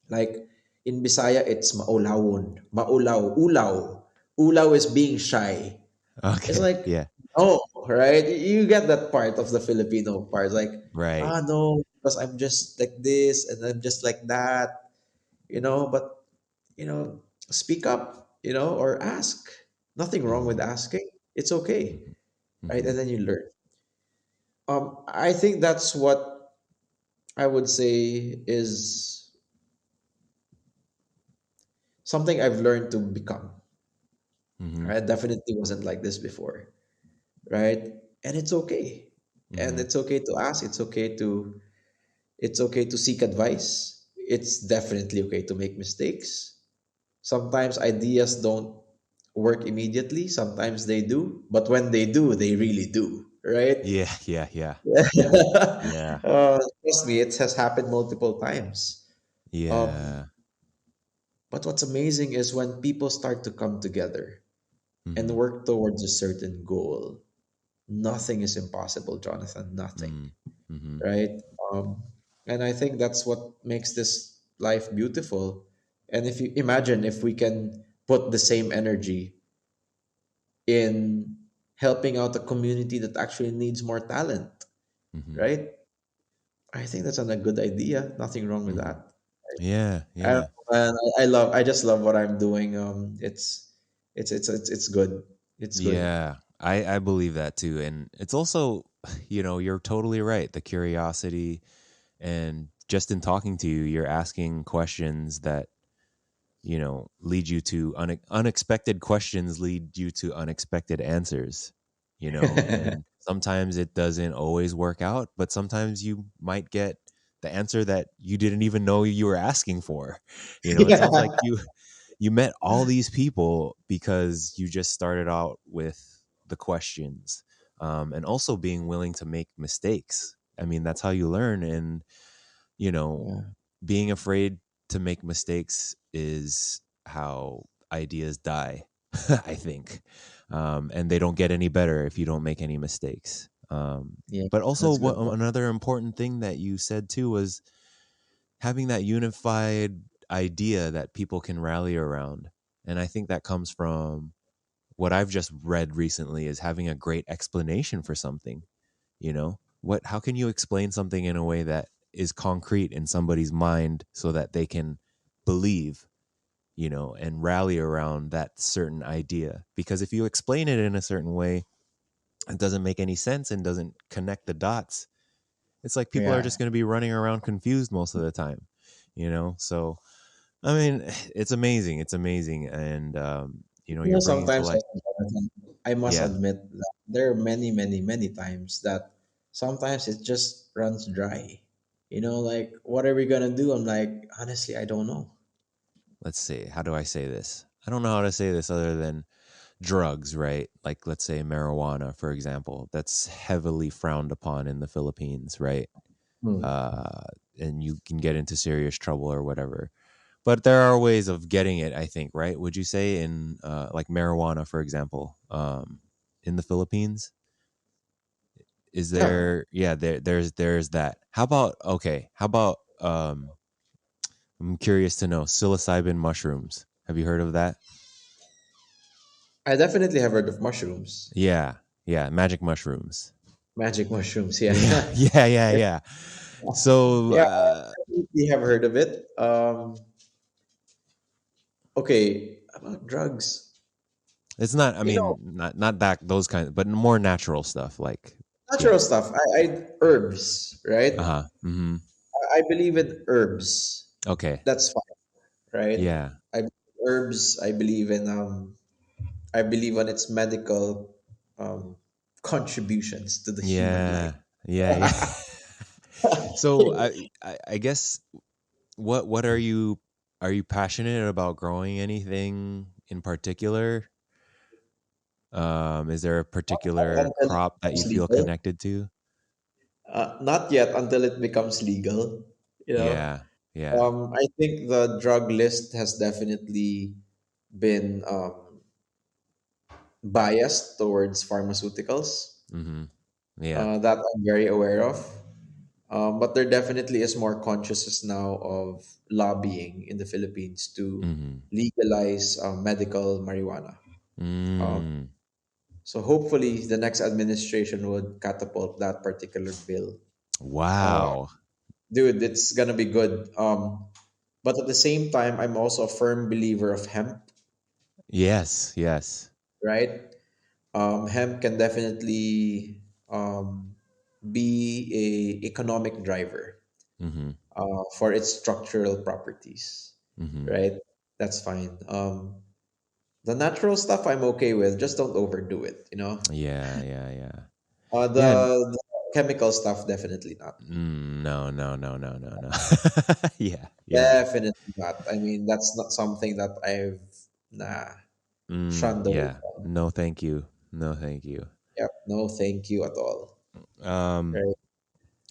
Like in Bisaya, it's maulawon, maulaw, ulaw. Ulaw is being shy. It's Okay. like, Yeah. oh, right? You get that part of the Filipino part. Like, Right. no, because I'm just like this and I'm just like that, but, speak up, or ask. Nothing wrong with Mm-hmm. asking. It's okay, Mm-hmm. right? Mm-hmm. And then you learn. I think that's what I would say is something I've learned to become. Mm-hmm. Right? Definitely wasn't like this before, right? And it's okay. And Mm-hmm. it's okay to ask, it's okay to seek advice. It's definitely okay to make mistakes. Sometimes ideas don't work immediately, sometimes they do, but when they do, they really do, right? Yeah, yeah, yeah, yeah, Trust me, it has happened multiple times. Um, yeah. but what's amazing is when people start to come together and Mm-hmm. work towards a certain goal, nothing is impossible, Jonathan. Nothing, Mm-hmm. right? Um, and I think that's what makes this life beautiful. And if you imagine if we can put the same energy in helping out a community that actually needs more talent, Mm-hmm. right? I think that's a good idea. Nothing wrong with Mm-hmm. that. Yeah, And, yeah. I just love what I'm doing. It's good. It's good. Yeah, I believe that too. And it's also, you're totally right. The curiosity, and just in talking to you, you're asking questions that, lead you to unexpected questions, lead you to unexpected answers, and sometimes it doesn't always work out, but sometimes you might get the answer that you didn't even know you were asking for. It sounds Yeah, like you met all these people because you just started out with the questions, and also being willing to make mistakes. I mean, that's how you learn. And you know yeah, being afraid to make mistakes is how ideas die. I think, and they don't get any better if you don't make any mistakes. yeah. But also, That's a good point. another important thing that you said too was having that unified idea that people can rally around. And I think that comes from what I've just read recently, is having a great explanation for something. How can you explain something in a way that is concrete in somebody's mind so that they can believe, and rally around that certain idea? Because if you explain it in a certain way, it doesn't make any sense and doesn't connect the dots. It's like people are Yeah. just going to be running around confused most of the time, So, I mean, it's amazing. It's amazing. And, you're bringing to Sometimes light. I must Yeah, admit that there are many, many, many times that sometimes it just runs dry. Like, what are we gonna do? I'm like, honestly, I don't know. let's see. How do I say this? I don't know how to say this other than drugs, right? Like, let's say marijuana, for example, that's heavily frowned upon in the Philippines, right? Hmm. Uh, and you can get into serious trouble or whatever. But there are ways of getting it, I think, right? Would you say in like marijuana, for example, in the Philippines? Is Yeah, there? Yeah, there's that. How about okay? How about I'm curious to know psilocybin mushrooms. Have you heard of that? I definitely have heard of mushrooms, Yeah, yeah, magic mushrooms. magic mushrooms. Yeah, Yeah, yeah, yeah, yeah. So yeah, I definitely have heard of it. Okay, about drugs. it's not. I You know, mean, not that those kind, but more natural stuff. Like, natural yeah. stuff. I herbs, Uh right? huh. Mm-hmm. I believe in herbs. Okay. That's fine, right? Yeah. I herbs. I believe on its medical contributions to the human life. Yeah. Yeah. Yeah. So I guess what are you passionate about growing anything in particular? Is there a particular Until it crop that you becomes feel legal. connected to? Not yet until it becomes legal. You know, Yeah. Yeah. I think the drug list has definitely been biased towards pharmaceuticals. Mm-hmm. Yeah. That I'm very aware of. But there definitely is more consciousness now of lobbying in the Philippines to Mm-hmm. legalize medical marijuana. Um, Mm. so hopefully, the next administration would catapult that particular bill. Uh, Wow. Dude, it's gonna be good. But at the same time, I'm also a firm believer of hemp. Yes. Yes. Right? Hemp can definitely be a economic driver Mm-hmm. for its structural properties, Mm-hmm. right? That's fine. The natural stuff I'm okay with, just don't overdo it, you know? Yeah, yeah, yeah. Yeah, The chemical stuff, definitely not. no, no, no, no, no, no. Yeah, yeah. Definitely not. I mean, that's not something that I've, nah, shunned away Yeah. from. No, thank you. No, thank you. Yep, no thank you at all. Um, Right.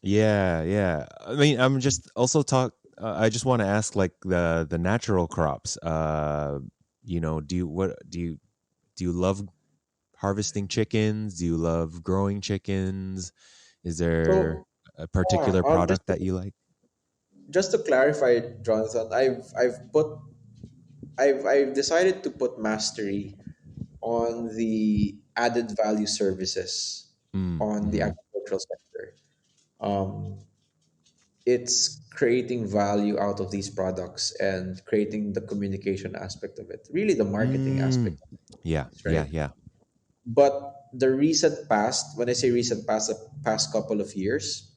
yeah, yeah. I mean, I'm just also talk. I just want to ask, like the natural crops. Do you love harvesting chickens? Do you love growing chickens? Is there So, a yeah, particular product that you like? just to clarify, Jonathan, I've decided to put mastery on the added value services on the Mm-hmm. agricultural sector. Um, it's creating value out of these products and creating the communication aspect of it, really the marketing Mm. aspect of Yeah, it, yeah, right? yeah. But the recent past, when I say recent past, the past couple of years,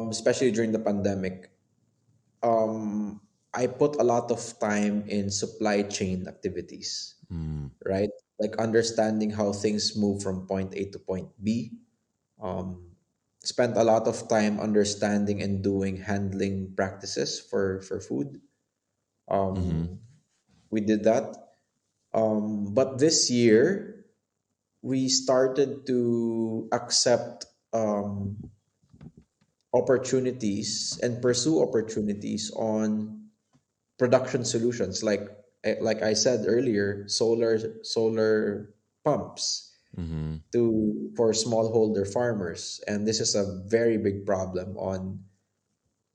especially during the pandemic, um, I put a lot of time in supply chain activities, Mm. right? Like understanding how things move from point A to point B. Um, Spent a lot of time understanding and doing handling practices for food. Mm-hmm. We did that. But this year, we started to accept opportunities and pursue opportunities on production solutions like I said earlier, solar pumps Mm-hmm. to for smallholder farmers, and this is a very big problem on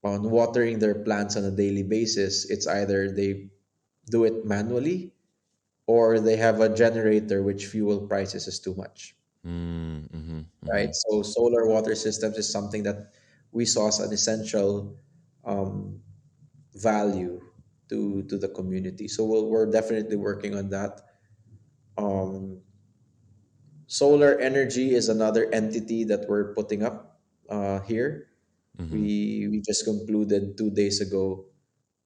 watering their plants on a daily basis. It's either they do it manually or they have a generator which fuel prices is too much, Mm-hmm. right? Mm-hmm. So solar water systems is something that we saw as an essential um, value to the community. So we're definitely working on that. Um, Solar energy is another entity that we're putting up here. Mm-hmm. We just concluded 2 days ago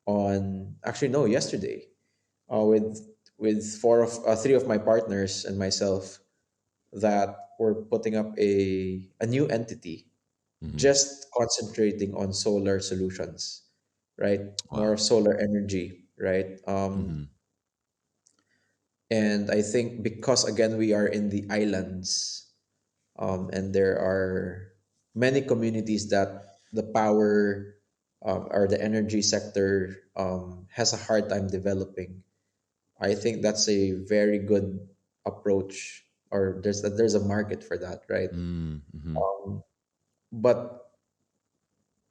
on actually no yesterday with three of my partners and myself that we're putting up a new entity Mm-hmm. just concentrating on solar solutions, right? More Wow. of solar energy, right? Mm-hmm. And I think because again we are in the islands, and there are many communities that the power or the energy sector has a hard time developing. I think that's a very good approach, or there's a market for that, right? Mm-hmm. But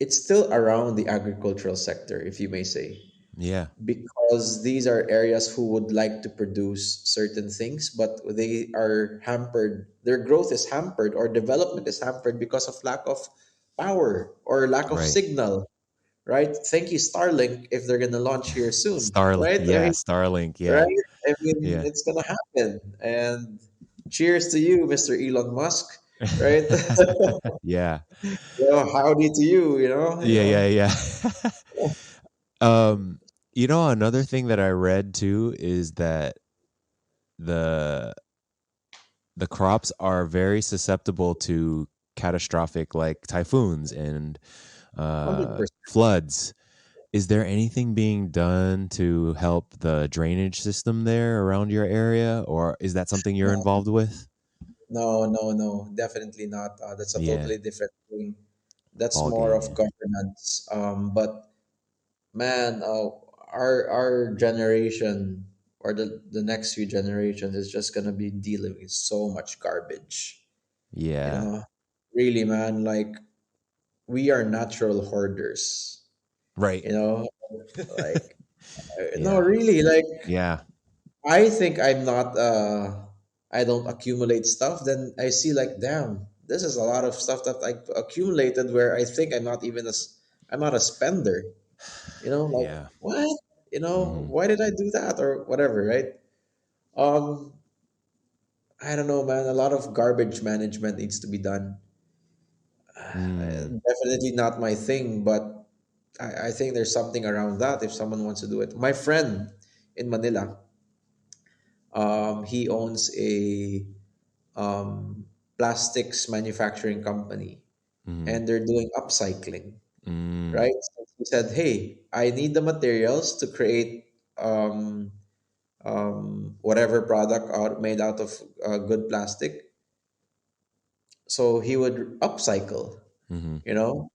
it's still around the agricultural sector, if you may say, Yeah. because these are areas who would like to produce certain things, but they are hampered. Their growth is hampered or development is hampered because of lack of power or lack of Right. signal, right? Thank you, Starlink, if they're gonna launch here soon, Starlink. right? I Yeah. mean, Starlink. Yeah. right? I mean, Yeah. it's gonna happen. And cheers to you, Mr. Elon Musk, right? Yeah. Howdy to you, Yeah. Yeah. Yeah. um, another thing that I read too is that the the crops are very susceptible to catastrophic like typhoons and 100%. floods. Is there anything being done to help the drainage system there around your area, or is that something you're No, involved with? no, definitely not. That's a Yeah, totally different thing. That's ball more game. of Yeah. governance. But man, our generation or the next few generations is just gonna be dealing with so much garbage. You Yeah. know, really, man. Like we are natural hoarders. Right. You know, like no, Yeah. really, like Yeah. I think I'm not I don't accumulate stuff, then I see like damn, this is a lot of stuff that I accumulated where I think I'm not a spender. Like Yeah. what? Hmm. Why did I do that or whatever, right? Um I don't know, man. A lot of garbage management needs to be done. Mm. Definitely not my thing, but I think there's something around that if someone wants to do it. My friend in Manila. He owns a plastics manufacturing company, Mm-hmm. and they're doing upcycling, Mm. right? So he said, "Hey, I need the materials to create whatever product made out of good plastic." So he would upcycle, Mm-hmm. you know,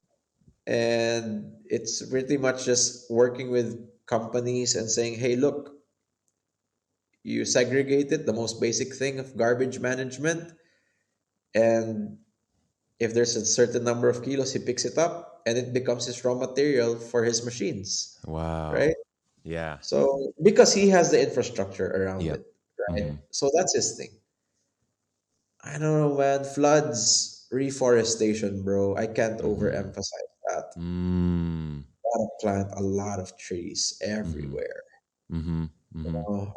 and it's pretty much just working with companies and saying, "Hey, look, you segregate it, the most basic thing of garbage management, and if there's a certain number of kilos, he picks it up and it becomes his raw material for his machines, right?" Wow. Yeah. So because he has the infrastructure around Yep. it, Mm-hmm. right? So that's his thing. I don't know, man. Floods, reforestation, bro. I can't Mm-hmm. overemphasize that. Mm. Gotta plant a lot of trees Mm-hmm. everywhere. Mm-hmm. Mm-hmm. Oh,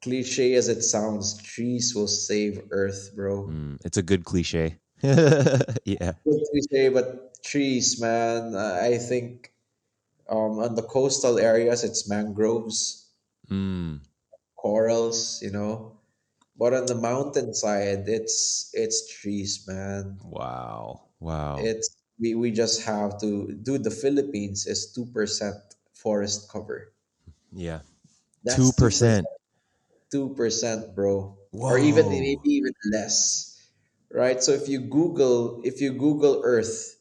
cliche as it sounds, trees will save Earth, bro. Mm. It's a good cliche. Yeah. Good cliche, but trees, man. I think on the coastal areas, it's mangroves, Mm. corals, But on the mountainside, it's trees, man. Wow. Wow. We just have to. Dude, the Philippines is 2% forest cover. Yeah. That's 2%. 2%, bro, or even maybe Whoa. even less, right? So if you Google Earth,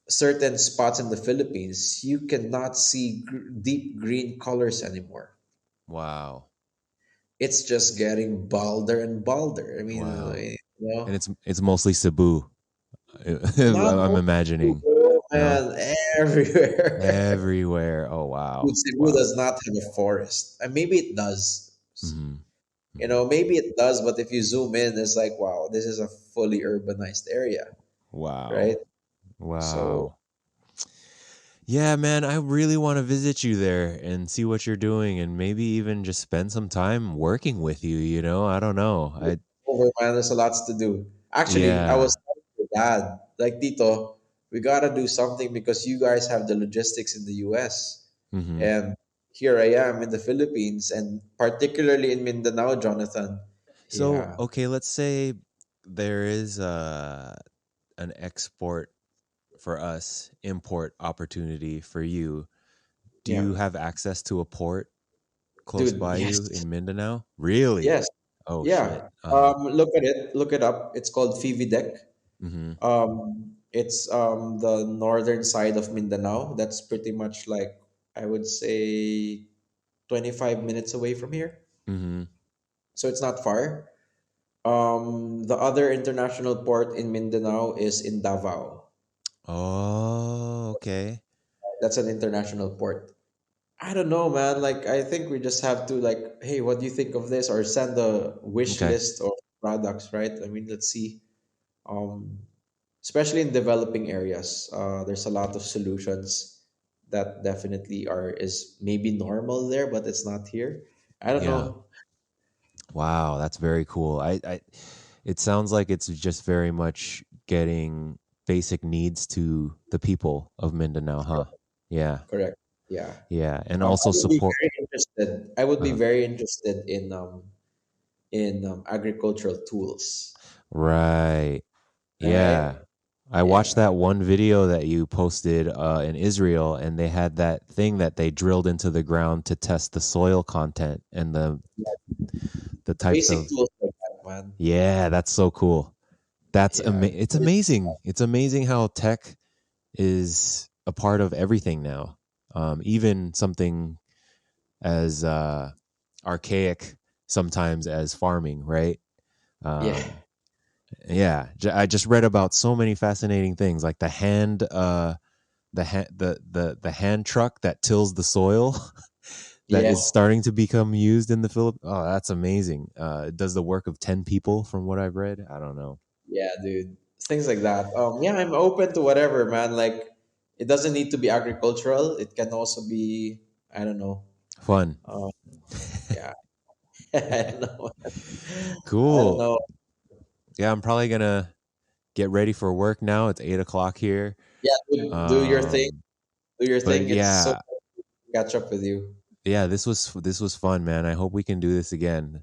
certain spots in the Philippines, you cannot see deep green colors anymore. Wow. It's just getting balder and balder. I mean, Wow. you And know, it's mostly Cebu. not I'm only imagining. Cebu, No. man, everywhere. Everywhere. Oh Dude, wow. Cebu Wow. does not have a forest, and maybe it does. Mm-hmm. Mm-hmm. Maybe it does, but if you zoom in, it's like, wow, this is a fully urbanized area, right? Wow. So, Wow. Yeah, man, I really want to visit you there and see what you're doing and maybe even just spend some time working with you, you know? I don't know. over, man, there's a lots to do. Actually, I Yeah. was telling your dad, like, Tito, we gotta do something because you guys have the logistics in the US. Mhm. And here I am in the Philippines, and particularly in Mindanao, Jonathan. So, Yeah, okay, let's say there is an export for us, import opportunity for you. Do yeah. you have access to a port close Dude, by you yes. in Mindanao? Really? Yes. Oh shit. Yeah. Uh-huh. Look at it. Look it up. It's called Fividec. Mhm. It's the northern side of Mindanao. That's pretty much like, I would say, 25 minutes away from here. Mhm. So it's not far. The other international port in Mindanao is in Davao. Oh, okay. That's an international port. I don't know, man. Like, I think we just have to, like, hey, what do you think of this? Or send a wish Okay. list of products, right? I mean, let's see. Um, Especially in developing areas, there's a lot of solutions that definitely is maybe normal there, but it's not here. I don't Yeah. know. Wow, that's very cool. It sounds like it's just very much getting basic needs to the people of Mindanao, huh? Yeah. Correct. Yeah. Yeah. And I also would be support. very interested. I would be uh very interested in agricultural tools. Right. Right. Yeah. I watched Yeah. that one video that you posted in Israel, and they had that thing that they drilled into the ground to test the soil content and the types Basic of. tools like that, man. Yeah, that's so cool. Yeah. It's amazing. It's amazing how tech is a part of everything now. Even something as archaic sometimes as farming, right? Yeah. Um, yeah, I just read about so many fascinating things, like the hand truck that tills the soil that Yeah. is starting to become used in the Philippines. Oh, that's amazing. It does the work of 10 people, from what I've read. I don't know. Yeah, dude. Things like that. Yeah, I'm open to whatever, man. Like, it doesn't need to be agricultural. It can also be, I don't know. Fun. Um, yeah, I don't know. I don't Cool. know. Yeah, I'm probably gonna get ready for work now. It's 8 o'clock here. Yeah, do your thing. Um, Do your but thing. It's so yeah, good to catch up with you. yeah, this was fun, man. I hope we can do this again.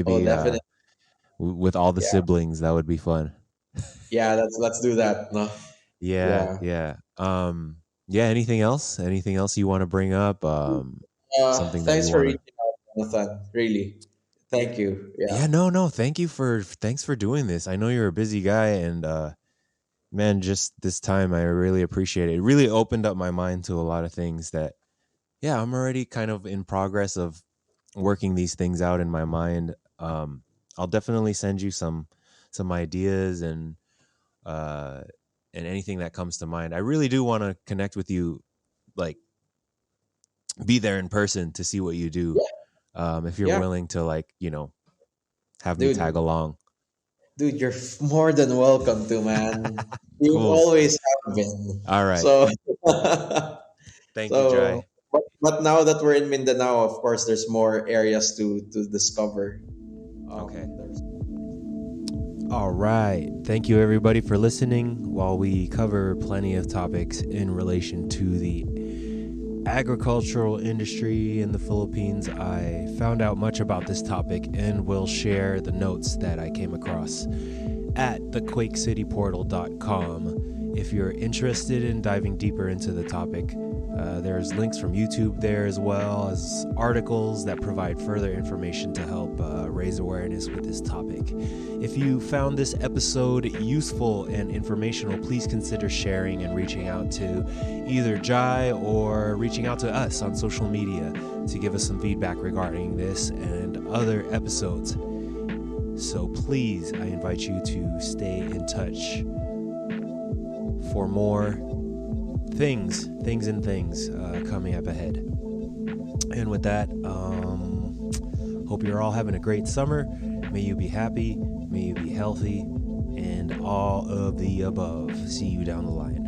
Oh, Maybe definitely. with all the Yeah. siblings, that would be fun. Yeah, let's do that. No. Yeah, Yeah. yeah. Yeah, anything else? Anything else you want to bring up? Something that Thanks you for want to. reaching out, Jonathan. Really. Thank you. Yeah, Yeah. no. Thanks for doing this. I know you're a busy guy, and man, just this time I really appreciate it. It really opened up my mind to a lot of things that, yeah, I'm already kind of in progress of working these things out in my mind. I'll definitely send you some ideas uh and anything that comes to mind. I really do want to connect with you, like be there in person to see what you do. Yeah. If you're Yeah. willing to, like, have me tag Dude, along. dude, you're more than welcome to, man. You Cool. always have been. All right. So, Thank you, so, Jai. but now that we're in Mindanao, of course, there's more areas to discover. Okay. There's All right. Thank you, everybody, for listening. While we cover plenty of topics in relation to the agricultural industry in the Philippines, I found out much about this topic and will share the notes that I came across at thequakecityportal.com. If you're interested in diving deeper into the topic, there's links from YouTube there, as well as articles that provide further information to help raise awareness with this topic. If you found this episode useful and informational, please consider sharing and reaching out to either Jai or reaching out to us on social media to give us some feedback regarding this and other episodes. So please, I invite you to stay in touch for more things coming up ahead. And with that, hope you're all having a great summer. May you be happy, may you be healthy, and all of the above. See you down the line.